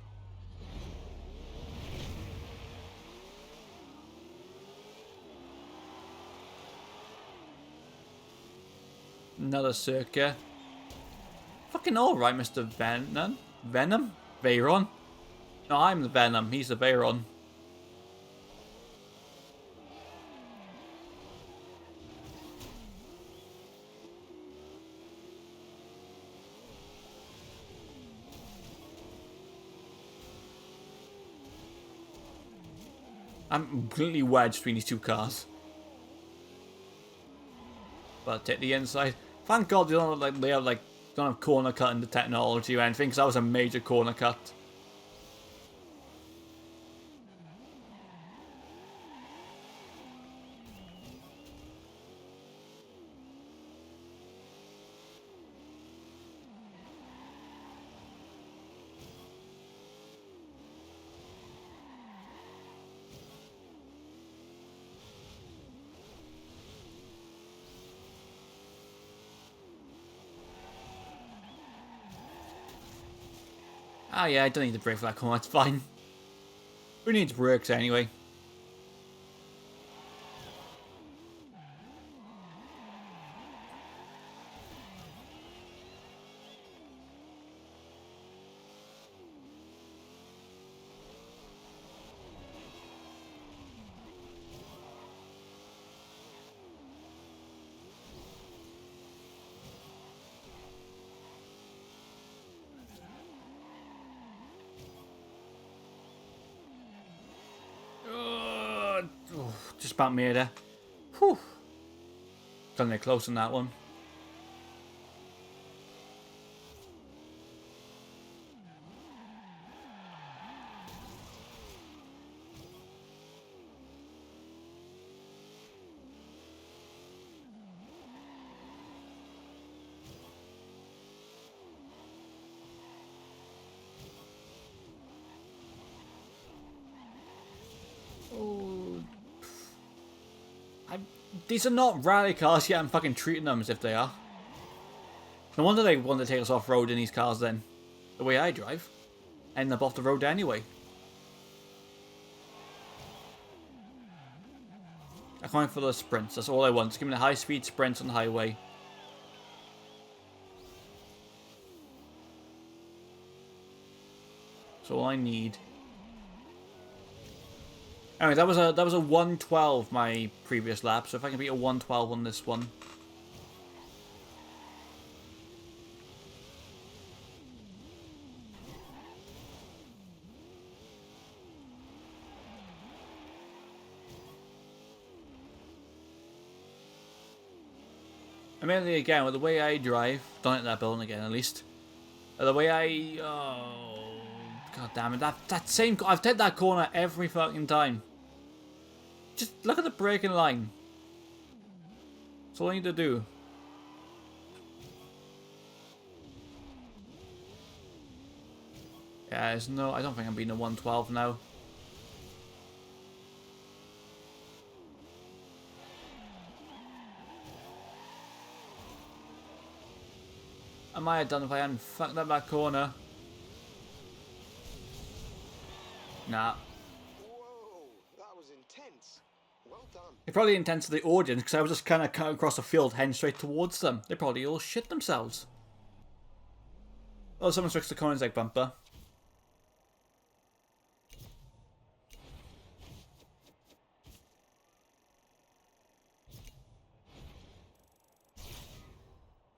Another circuit. Fucking alright, Mr. Venom? Venom? Veyron? No, I'm the Venom. He's the Veyron. I'm completely wedged between these two cars. But take the inside. Thank God they don't don't have corner cut in the technology or anything, because that was a major corner cut. Ah yeah, I don't need to brake for that corner, it's fine. Who needs brakes anyway? Just about made it. Whew. Done it close on that one. These are not rally cars, yet I'm fucking treating them as if they are. No wonder they want to take us off-road in these cars then. The way I drive. End up off the road anyway. I'm going for the sprints, that's all I want. Just give me the high-speed sprints on the highway. That's all I need. Anyway, that was a 112 my previous lap, so if I can beat a 112 on this one. I mean, again, with the way I drive, don't hit that building again at least. The way I, oh, god damn it, that same, I've hit that corner every fucking time. Just look at the braking line. That's all I need to do. Yeah, there's no, I don't think I'm beating a 112 now. I might have done if I hadn't fucked up that corner. Nah.
Whoa, that was intense. Well done.
It's probably intense to the audience because I was just kind of cut across the field heading straight towards them. They probably all shit themselves. Oh, someone switched the Koenigsegg bumper.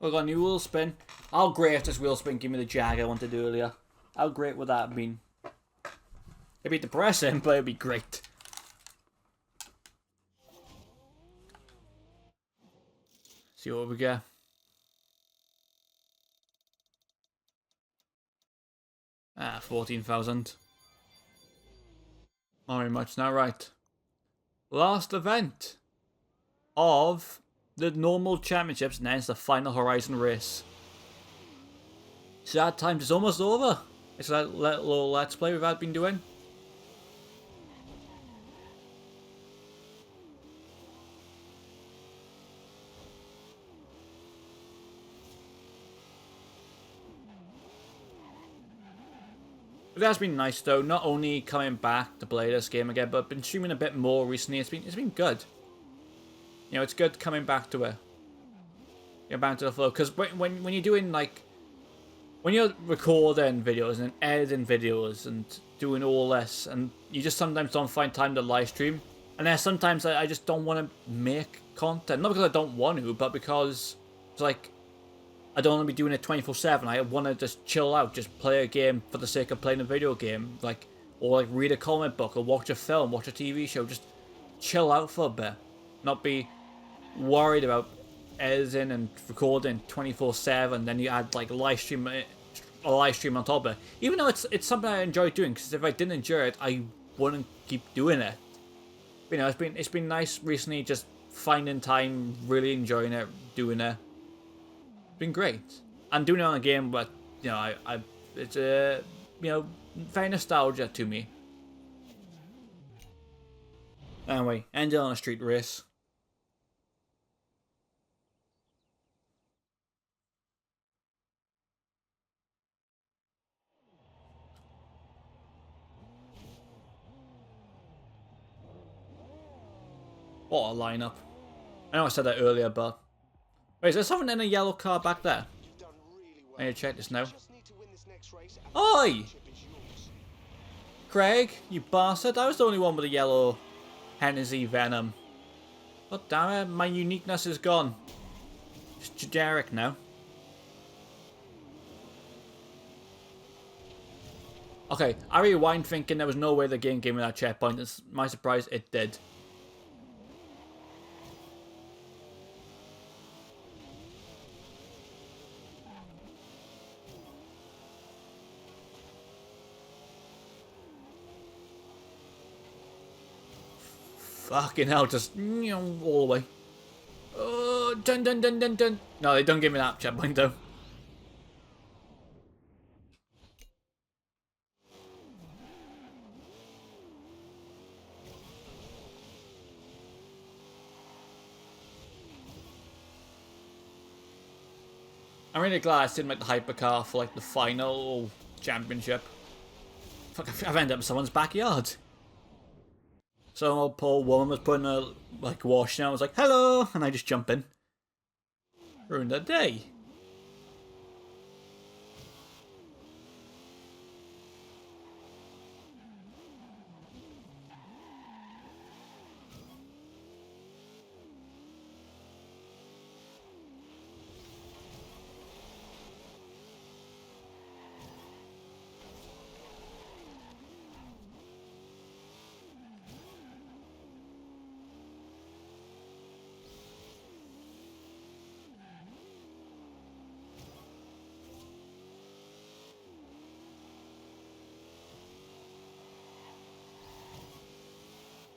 We got a new wheel spin. How great if this wheel spin give me the jag I wanted earlier? How great would that have been? It'd be depressing, but it'd be great. See what we get. Ah, 14,000. Not very much now, right? Last event of the normal championships, and then it's the final Horizon race. Sad times, it's almost over. It's that little let's play we've been doing. It has been nice though, not only coming back to play this game again, but been streaming a bit more recently. It's been good. You know, it's good coming back to it. You're back to the flow, because when you're doing like, when you're recording videos and editing videos and doing all this, and you just sometimes don't find time to live stream, and then sometimes I just don't want to make content, not because I don't want to, but because it's like, I don't want to be doing it 24/7. I want to just chill out, just play a game for the sake of playing a video game, like, or like read a comic book, or watch a film, watch a TV show, just chill out for a bit, not be worried about editing and recording 24/7. Then you add like a live stream on top of it. Even though it's something I enjoy doing, because if I didn't enjoy it, I wouldn't keep doing it. But, you know, it's been nice recently, just finding time, really enjoying it, doing it. Been great. And doing it on a game, but you know, it's you know, very nostalgia to me. Anyway, ended on a street race. What a lineup. I know I said that earlier, but wait, is there someone in a yellow car back there?
You've done really well.
I need to check this now.
Just need to win this next race and
Oi!
the championship is yours.
Craig, you bastard. I was the only one with a yellow Hennessy Venom. God damn it, my uniqueness is gone. It's generic now. Okay, I rewind thinking there was no way the game gave me that checkpoint. It's my surprise, it did. Fucking hell, just all the way. Oh, dun dun dun dun dun. No, they don't give me that checkpoint though. I'm really glad I didn't make the hypercar for like the final championship. Fuck, I've ended up in someone's backyard. Some old poor woman was putting a like washing out. I was like, hello, and I just jump in. Ruined her day.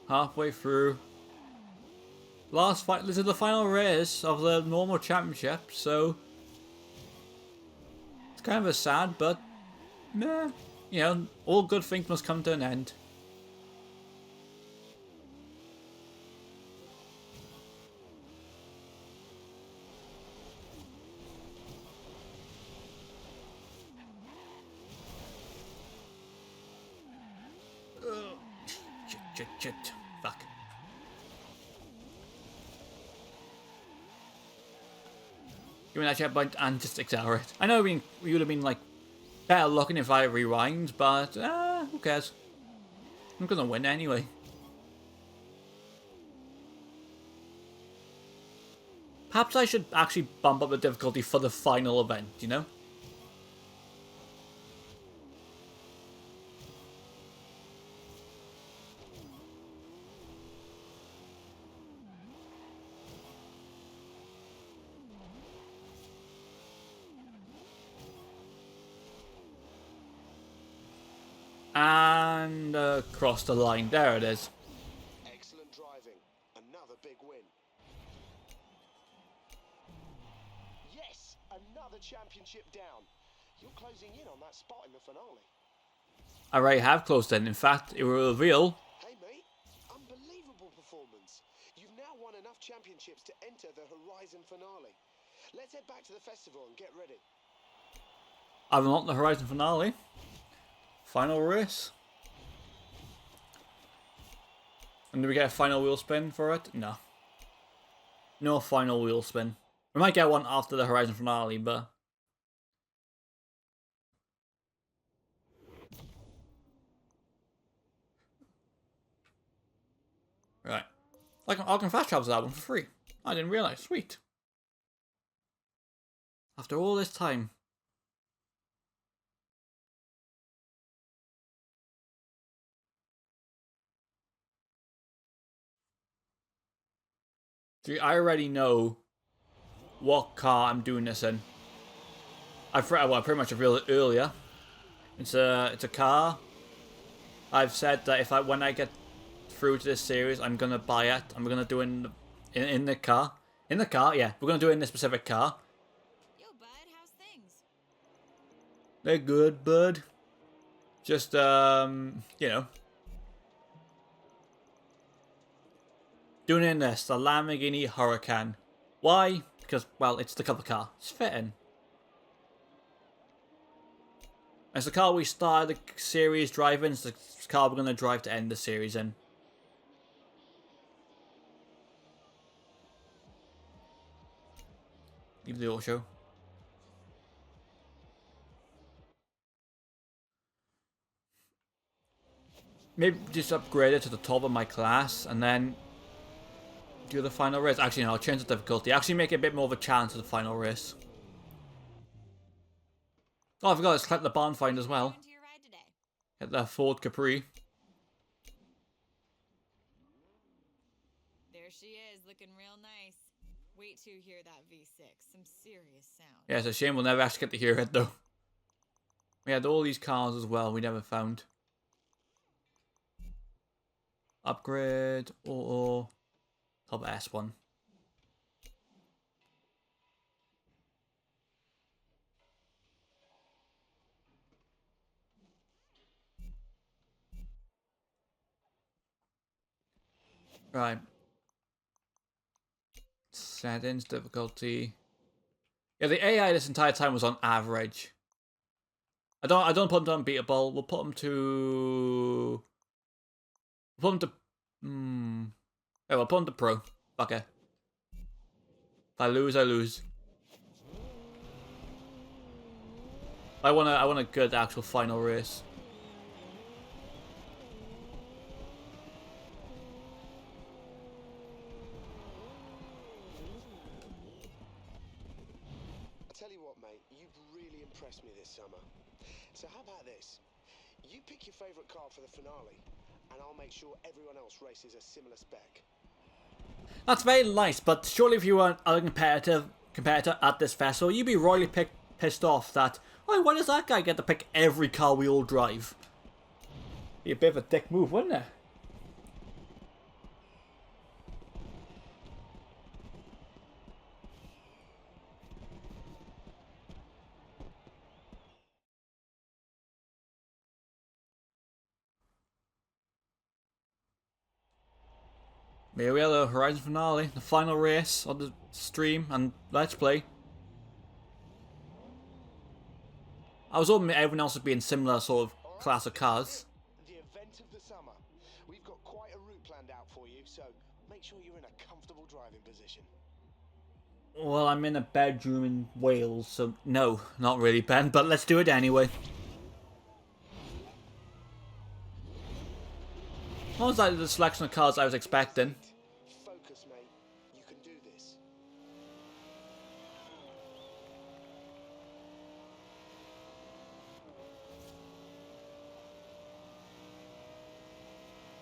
Halfway through. Last fight. This is the final race of the normal championship, so it's kind of a sad, but meh. You know, all good things must come to an end. Shit. Fuck. Give me that checkpoint and just accelerate. I know we would have been like better looking if I rewind, but who cares? I'm gonna win anyway. Perhaps I should actually bump up the difficulty for the final event, you know? And across the line. There it is.
Excellent driving. Another big win. Yes, another championship down. You're closing in on that spot in the finale.
I already have closed in. In fact, it will reveal.
Hey mate, unbelievable performance. You've now won enough championships to enter the Horizon finale. Let's head back to the festival and get ready.
I've unlocked the Horizon finale. Final race. And do we get a final wheel spin for it? No. No final wheel spin. We might get one after the Horizon finale, but... Right. I can fast travel to that one for free. I didn't realise. Sweet. After all this time. See, I already know what car I'm doing this in. I pretty much revealed it earlier. It's a car. I've said that when I get through to this series, I'm gonna buy it. I'm gonna do it in the car. In the car, yeah. We're gonna do it in this specific car.
Yo, bud, how's things?
They're good, bud. Just you know. Doing it in this, the Lamborghini Huracan. Why? Because, well, it's the cover car. It's fitting. It's the car we started the series driving. It's the car we're going to drive to end the series in. Leave the auto show. Maybe just upgrade it to the top of my class and then do the final race. Actually, no, I'll change the difficulty. Actually make it a bit more of a challenge to the final race. Oh, I forgot to collect the barn find as well.
Into your ride today.
Get the Ford Capri.
There she is, looking real nice. Wait till you hear that V6. Some serious sound.
Yeah, it's a shame we'll never actually get to hear it though. We had all these cars as well we never found. Upgrade, auto, top S1. Right. Settings, difficulty. Yeah, the AI this entire time was on average. I don't put them to unbeatable. We'll put them to... We'll put them to... Yeah, we'll put them to pro. Okay. If I lose, I lose. I want a good actual final race.
I tell you what, mate, you've really impressed me this summer. So how about this? You pick your favourite car for the finale, and I'll make sure everyone else races a similar spec.
That's very nice, but surely if you were a competitor at this festival, you'd be royally pissed off that, oh, why does that guy get to pick every car we all drive? Be a bit of a dick move, wouldn't it? Here we are, the Horizon finale, the final race of the stream and Let's Play. I was hoping everyone else would be in similar sort of class of cars.
The event of the summer. We've got quite a route planned out for you, so make sure you're in a comfortable driving position.
Well, I'm in a bedroom in Wales, so no, not really, Ben, but let's do it anyway. What was that the selection of cars I was expecting?
Focus, mate. You can do this.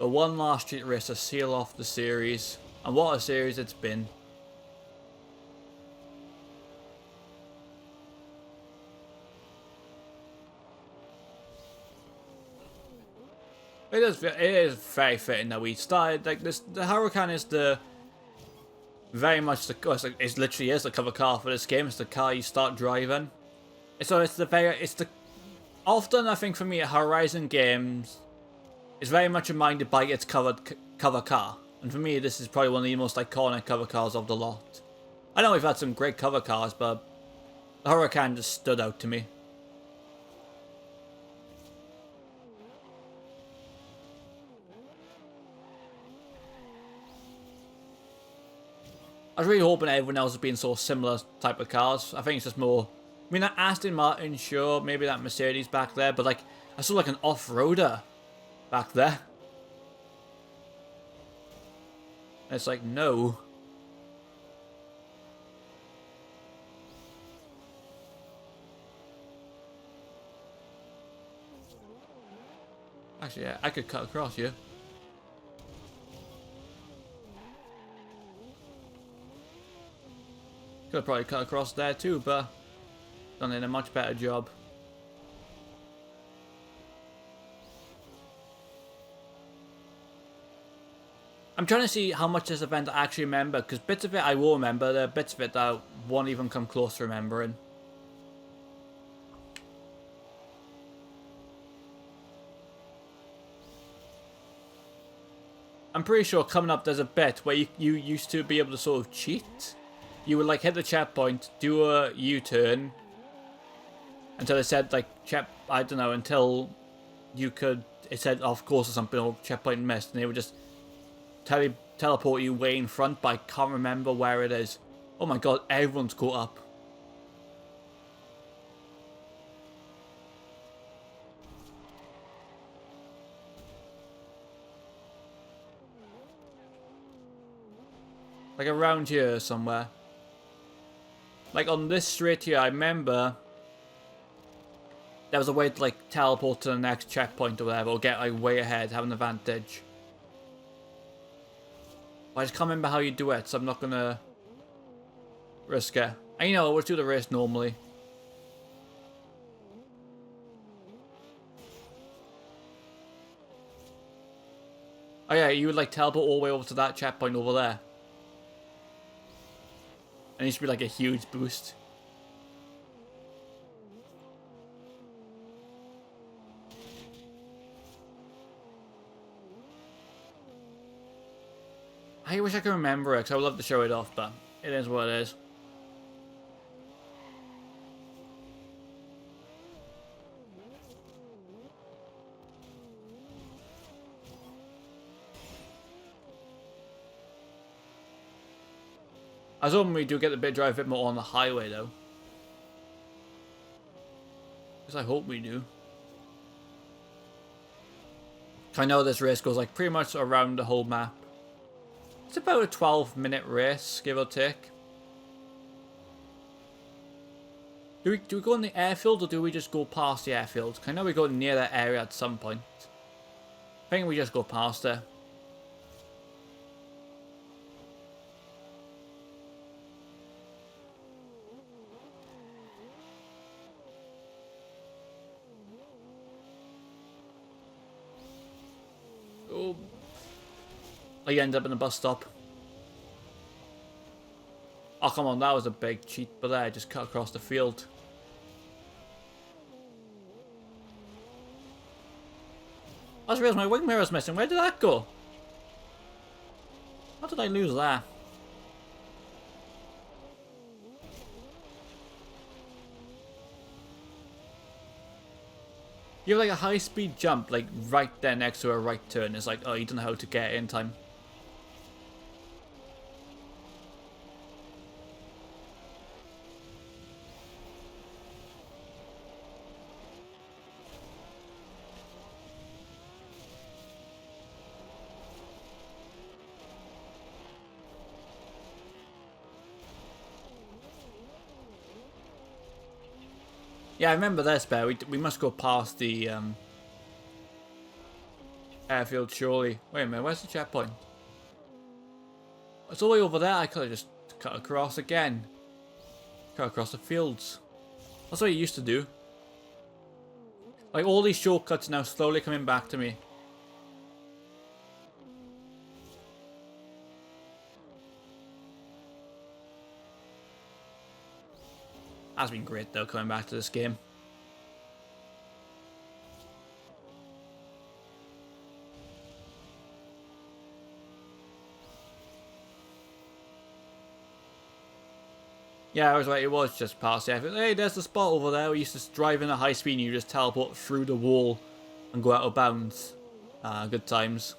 But one last street race to seal off the series. And what a series it's been. It is very fitting that we started like this. The Huracan is the very much the it literally is the cover car for this game. It's the car you start driving. So it's the often I think for me Horizon games is very much reminded by its cover car, and for me this is probably one of the most iconic cover cars of the lot. I know we've had some great cover cars, but the Huracan just stood out to me. I was really hoping everyone else was being sort of similar type of cars. I think it's just more... I mean, that Aston Martin, sure, maybe that Mercedes back there, but like, I saw like an off-roader back there. And it's like, no. Actually, yeah, I could cut across here. Could have probably cut across there too, but done it a much better job. I'm trying to see how much this event I actually remember, because bits of it I will remember, there are bits of it that I won't even come close to remembering. I'm pretty sure coming up there's a bit where you used to be able to sort of cheat. You would like hit the checkpoint, do a U-turn, until it said like I don't know, until you could, it said off course or something, or checkpoint missed, and they would just teleport you way in front, but I can't remember where it is. Oh my god, everyone's caught up. Like around here somewhere. Like on this straight here, I remember there was a way to like teleport to the next checkpoint or whatever, or get like way ahead, have an advantage. But I just can't remember how you do it, so I'm not gonna risk it. And you know, we'll do the race normally. Oh yeah, you would like teleport all the way over to that checkpoint over there. And it used to be like a huge boost. I wish I could remember it, because I would love to show it off, but it is what it is. I was hoping we do get the bit drive a bit more on the highway though. Because I hope we do. I know this race goes like pretty much around the whole map. It's about a 12-minute race, give or take. Do we go in the airfield or do we just go past the airfield? I know we go near that area at some point. I think we just go past it. Oh. I end up in a bus stop. Oh come on, that was a big cheat, but there I just cut across the field. I just realised my wing mirror's missing. Where did that go? How did I lose that? You have like a high speed jump like right there next to a right turn. It's like, oh, you don't know how to get it in time. Yeah, I remember this bit. We must go past the Airfield, surely. Wait a minute, where's the checkpoint? It's all the way over there. I could have just cut across again. Cut across the fields. That's what I used to do. Like, all these shortcuts now slowly coming back to me. That's been great though, coming back to this game. Yeah, I was right, it was just past the effort. Hey, there's the spot over there. We used to drive in a high speed and you just teleport through the wall and go out of bounds. Good times.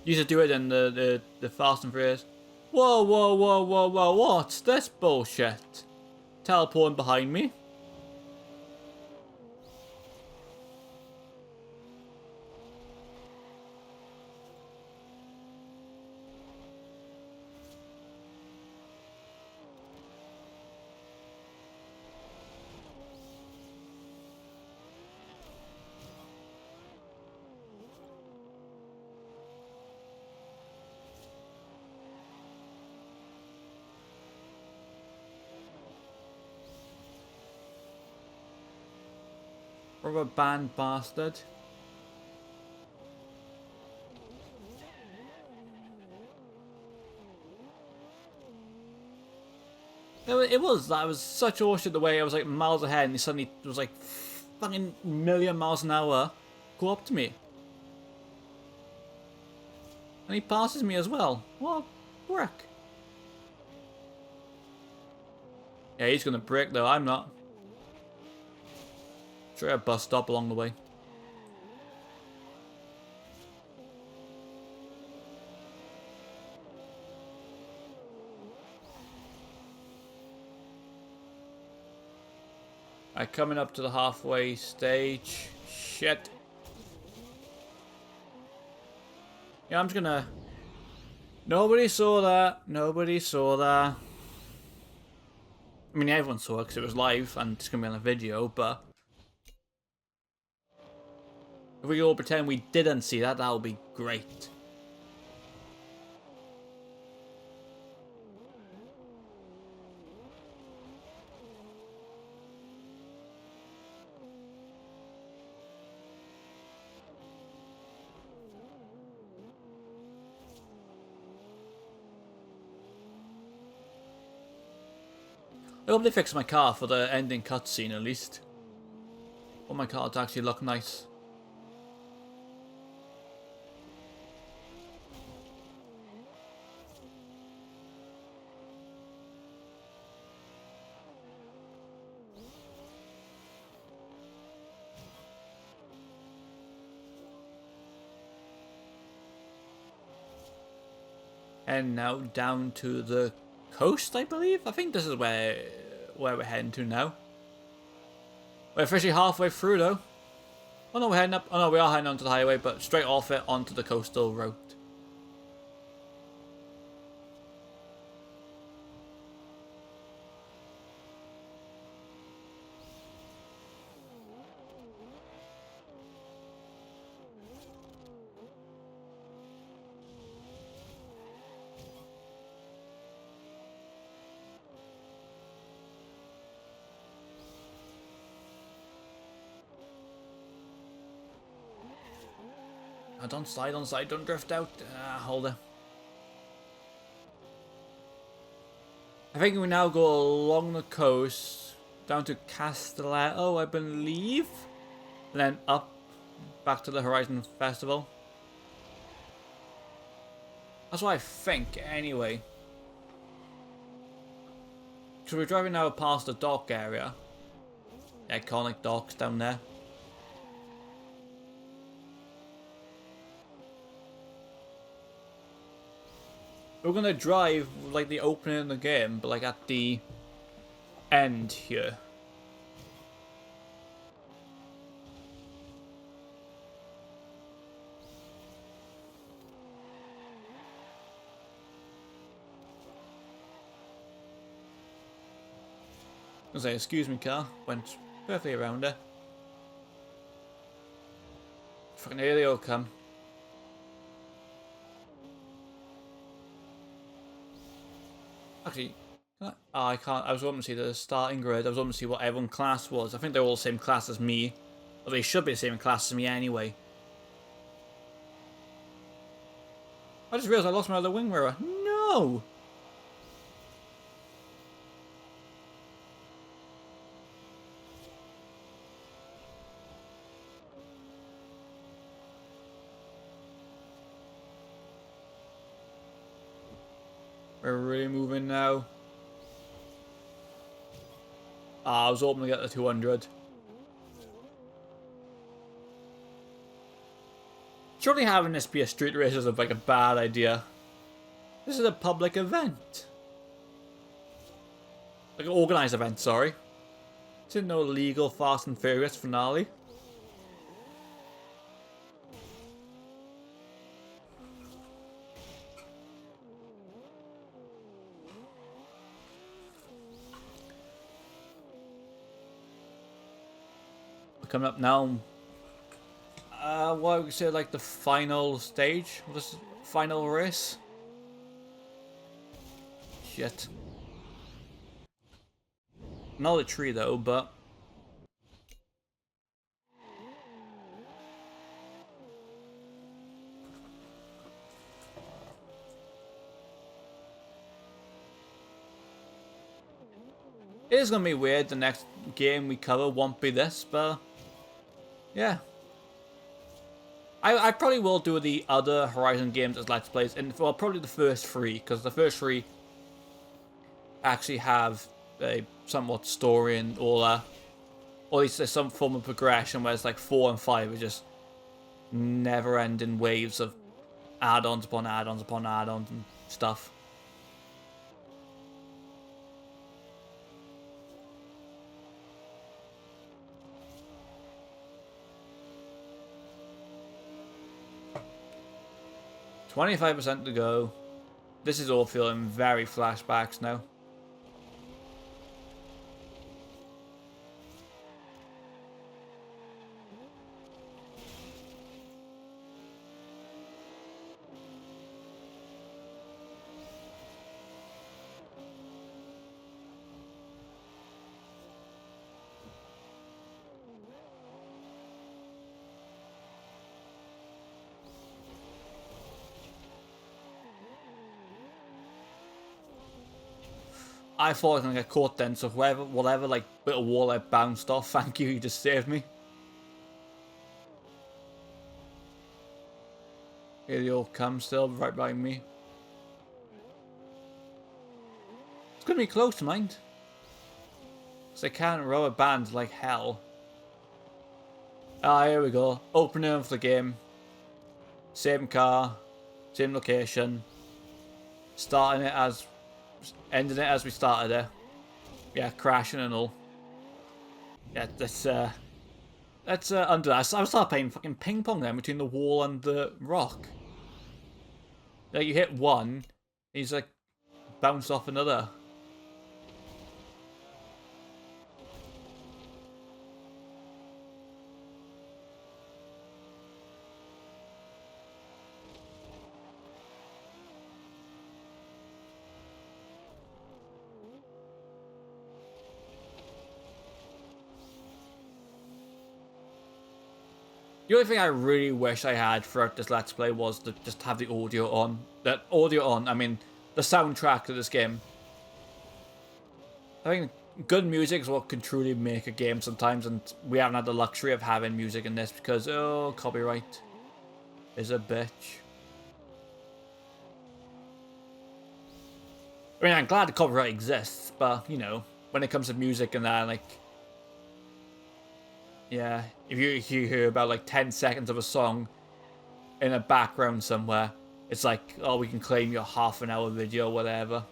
Used to do it in the Fast and Furious. Whoa, whoa, whoa, whoa, whoa, what's this bullshit? Teleporting behind me. Rubber band bastard. It was. That was such horseshit the way I was like miles ahead and he suddenly was like fucking million miles an hour go up to me. And he passes me as well. What a brick. Yeah, he's gonna break though, I'm not. Sure, a bus stop along the way. Alright, coming up to the halfway stage. Shit. Yeah, I'm just gonna... Nobody saw that. Nobody saw that. I mean, everyone saw it because it was live and it's gonna be on a video, but... If we all pretend we didn't see that, that would be great. I hope they fix my car for the ending cutscene at least. I want my car to actually look nice. And now down to the coast, I believe. I think this is where we're heading to now. We're officially halfway through though. Oh no, we're heading up. Oh no, we are heading onto the highway, but straight off it onto the coastal road. Oh, don't slide, don't drift out. Hold it. I think we now go along the coast, down to Castelletto, I believe. And then up, back to the Horizon Festival. That's what I think, anyway. So we're driving now past the dock area. The iconic docks down there. We're gonna drive like the opening of the game, but like at the end here. I was like, excuse me, car. Went perfectly around her. Fucking here they all come. Actually, oh, I can't. I was wanting to see the starting grid. I was wanting to see what everyone's class was. I think they're all the same class as me. Or they should be the same class as me anyway. I just realised I lost my other wing mirror. No! We're really moving now. Ah, I was hoping to get the 200. Surely having this be a street race is like a bad idea. This is a public event. Like an organised event, sorry. This is no legal Fast and Furious finale. We're coming up now. What would we say, like the final stage? This final race? Shit. Not a tree though, but it is gonna be weird. The next game we cover won't be this, but yeah. I probably will do the other Horizon games as Let's Plays, and well, probably the first three, because the first three actually have a somewhat story and all that. Or at least there's some form of progression, whereas like 4 and 5 are just never-ending waves of add-ons upon add-ons upon add-ons and stuff. %25 to go. This is all feeling very flashbacks now. I thought I was gonna get caught then, so whatever like bit of wall I bounced off, thank you, you just saved me. Here they all come still, right by me. It's gonna be close, mind. Because I can't row a band like hell. Ah, here we go. Opening of the game. Same car, same location. Starting it as... ending it as we started it. Yeah, crashing and all. Yeah, let's undo that. I started playing fucking ping pong then between the wall and the rock. Like you hit one, he's like bounce off another. The only thing I really wish I had throughout this Let's Play was to just have the audio on. That audio on, I mean, the soundtrack to this game. I think good music is what can truly make a game sometimes, and we haven't had the luxury of having music in this because, oh, copyright is a bitch. I mean, I'm glad the copyright exists, but, you know, when it comes to music and that, like... yeah, if you hear about like 10 seconds of a song in a background somewhere, it's like, oh, we can claim your half-an-hour video or whatever.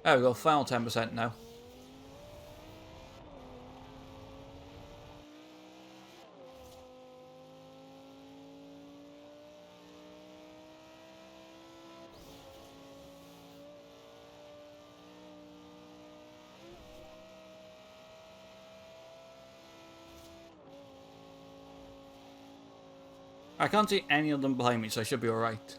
There we go, final 10% now. I can't see any of them behind me, so I should be alright.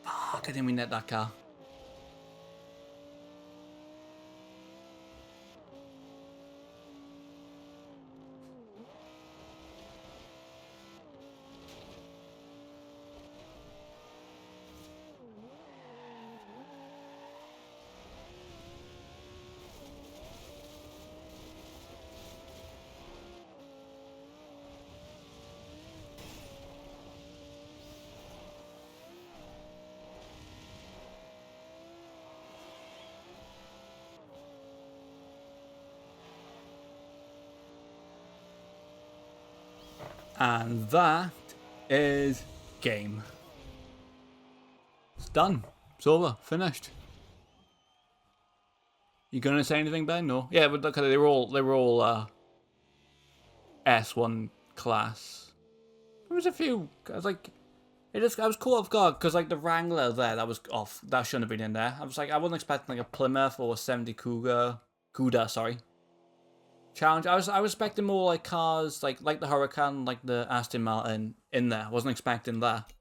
Fuck, I didn't mean that car. And that is game. It's done. It's over. Finished. You gonna say anything, Ben? No. Yeah, but look, they were all S1 class. There was a few. I was like, I was caught off guard because like the Wrangler there, that was off. That shouldn't have been in there. I was like, I wasn't expecting like a Plymouth or a 70 Cuda, sorry. Challenge. I was expecting more like cars like the Huracan, like the Aston Martin in there. I wasn't expecting that.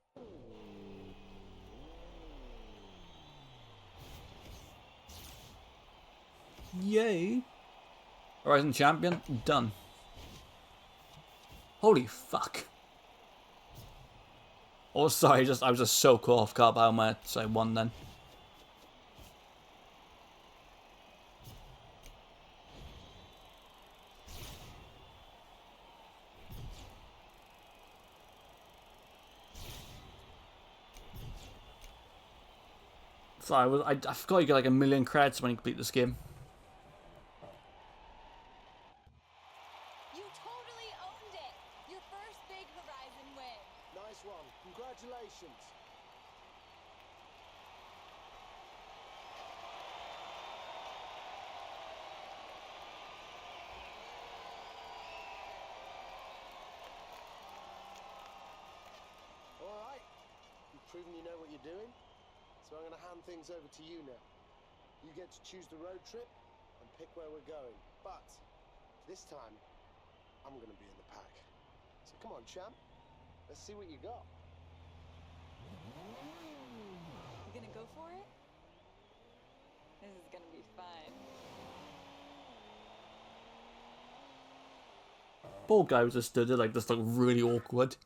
Yay! Horizon champion done. Holy fuck! Oh, sorry, I was just so caught off guard by how much I won then. So I forgot you get like 1,000,000 credits when you complete this game.
You totally owned it! Your first big Horizon win!
Nice one. Congratulations. All right. You've proven you know what you're doing. So I'm going to hand things over to you now. You get to choose the road trip and pick where we're going. But this time, I'm going to be in the pack. So come on, champ. Let's see what you got.
You gonna go for it? This is gonna be fun.
Poor guy was just stood there like this, like really awkward.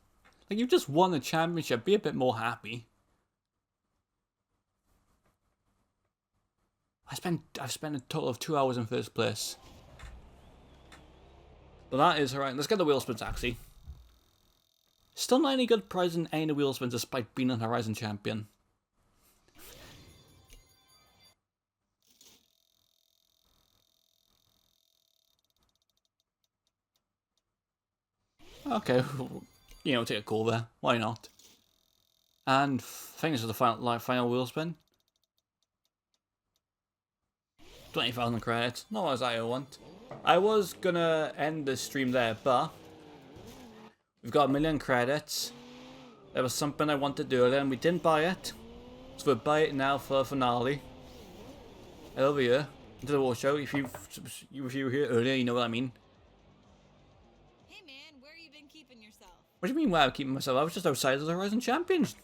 Like you just won the championship. Be a bit more happy. I've spent a total of 2 hours in first place. But that is alright. Let's get the wheel spins actually. Still not any good prize in any of the wheel spins despite being an Horizon champion. Okay, you know, take a call there. Why not? And I think this is the final wheel spin. 20,000 credits. Not as I want. I was gonna end the stream there, but we've got 1,000,000 credits. There was something I wanted to do earlier and we didn't buy it. So we'll buy it now for the finale. Over here. Into the water show. If you were here earlier, you know what I mean.
Hey man, where you been keeping yourself?
What do you mean where I'm keeping myself? I was just outside of the Horizon Champions.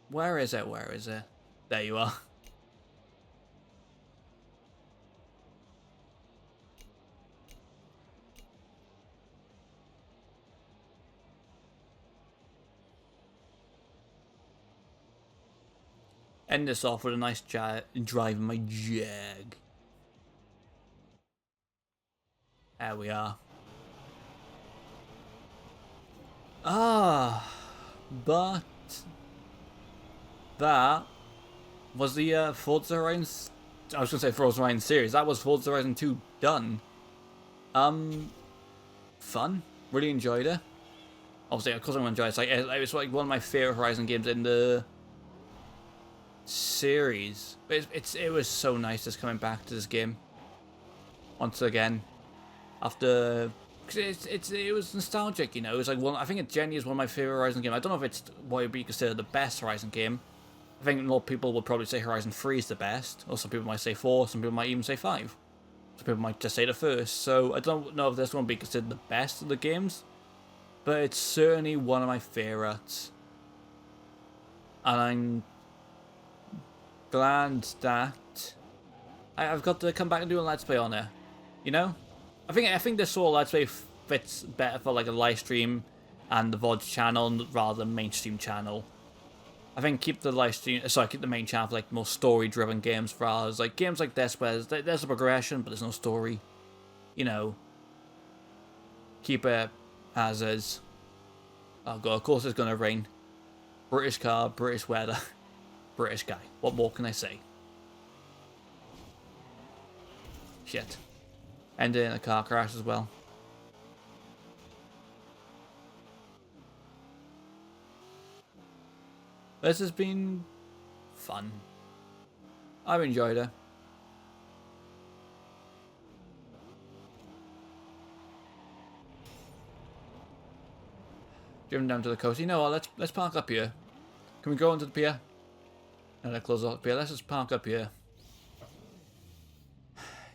Where is it? Where is it? There you are. End this off with a nice drive in my Jag. There we are. But that was the Forza Horizon I was going to say Forza Horizon series. That was Forza Horizon 2 done. Fun. Really enjoyed it. Obviously, of course I'm going to enjoy it. It was like one of my favourite Horizon games in the series. It was so nice just coming back to this game once again after, because it was nostalgic, you know. It was like I think it genuinely is one of my favorite Horizon games. I don't know if it's what would be considered the best Horizon game. I think more people would probably say Horizon 3 is the best, or some people might say 4, some people might even say 5. Some people might just say the first. So I don't know if this one would be considered the best of the games, but it's certainly one of my favorites, and I'm glad that I've got to come back and do a Let's Play on it. You know, I think this sort of Let's Play fits better for like a live stream and the VOD channel rather than mainstream channel. I think keep the main channel for like more story-driven games, rather like games like this where there's a progression but there's no story. You know, keep it as is. Oh god, of course it's gonna rain. British car, British weather. British guy. What more can I say? Shit. Ended in a car crash as well. This has been fun. I've enjoyed it. Driven down to the coast. You know what? Let's park up here. Can we go onto the pier? No, let's close off the pier. Let's just park up here.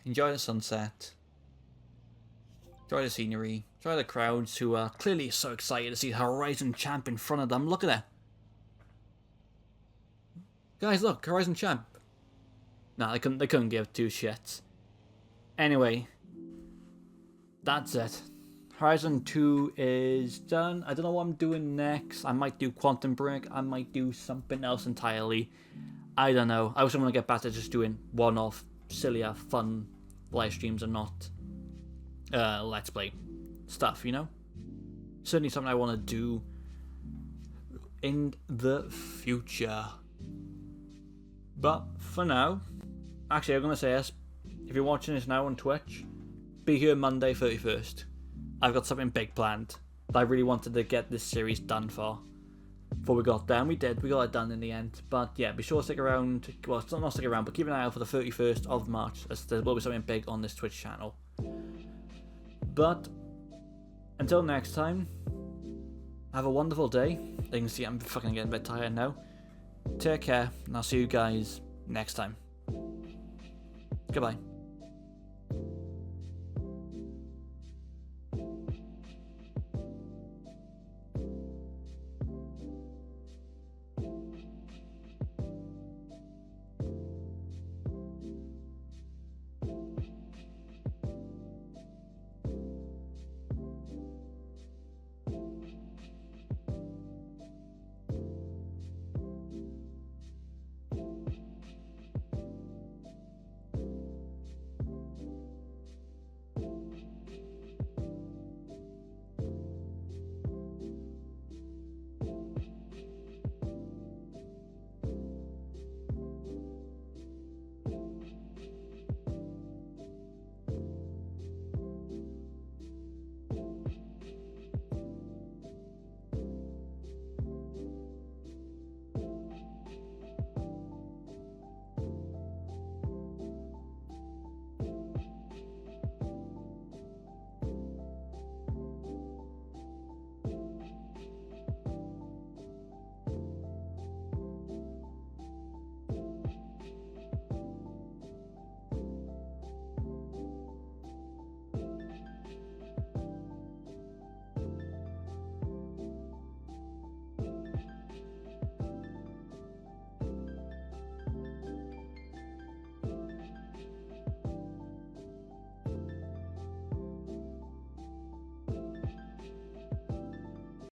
Enjoy the sunset. Enjoy the scenery. Enjoy the crowds who are clearly so excited to see the Horizon Champ in front of them. Look at it. Guys, look, Horizon Champ. Nah, they couldn't give two shits. Anyway, that's it. Horizon 2 is done. I don't know what I'm doing next. I might do Quantum Break. I might do something else entirely. I don't know. I also want to get back to just doing one-off, sillier, fun live streams and not Let's Play stuff, you know? Certainly something I want to do in the future. But for now, actually I'm going to say this. If you're watching this now on Twitch, be here Monday 31st. I've got something big planned that I really wanted to get this series done for. Before we got there, and we did. We got it done in the end. But yeah, be sure to stick around. Well, not stick around, but keep an eye out for the 31st of March, as there will be something big on this Twitch channel. But until next time, have a wonderful day. You can see I'm fucking getting a bit tired now. Take care, and I'll see you guys next time. Goodbye.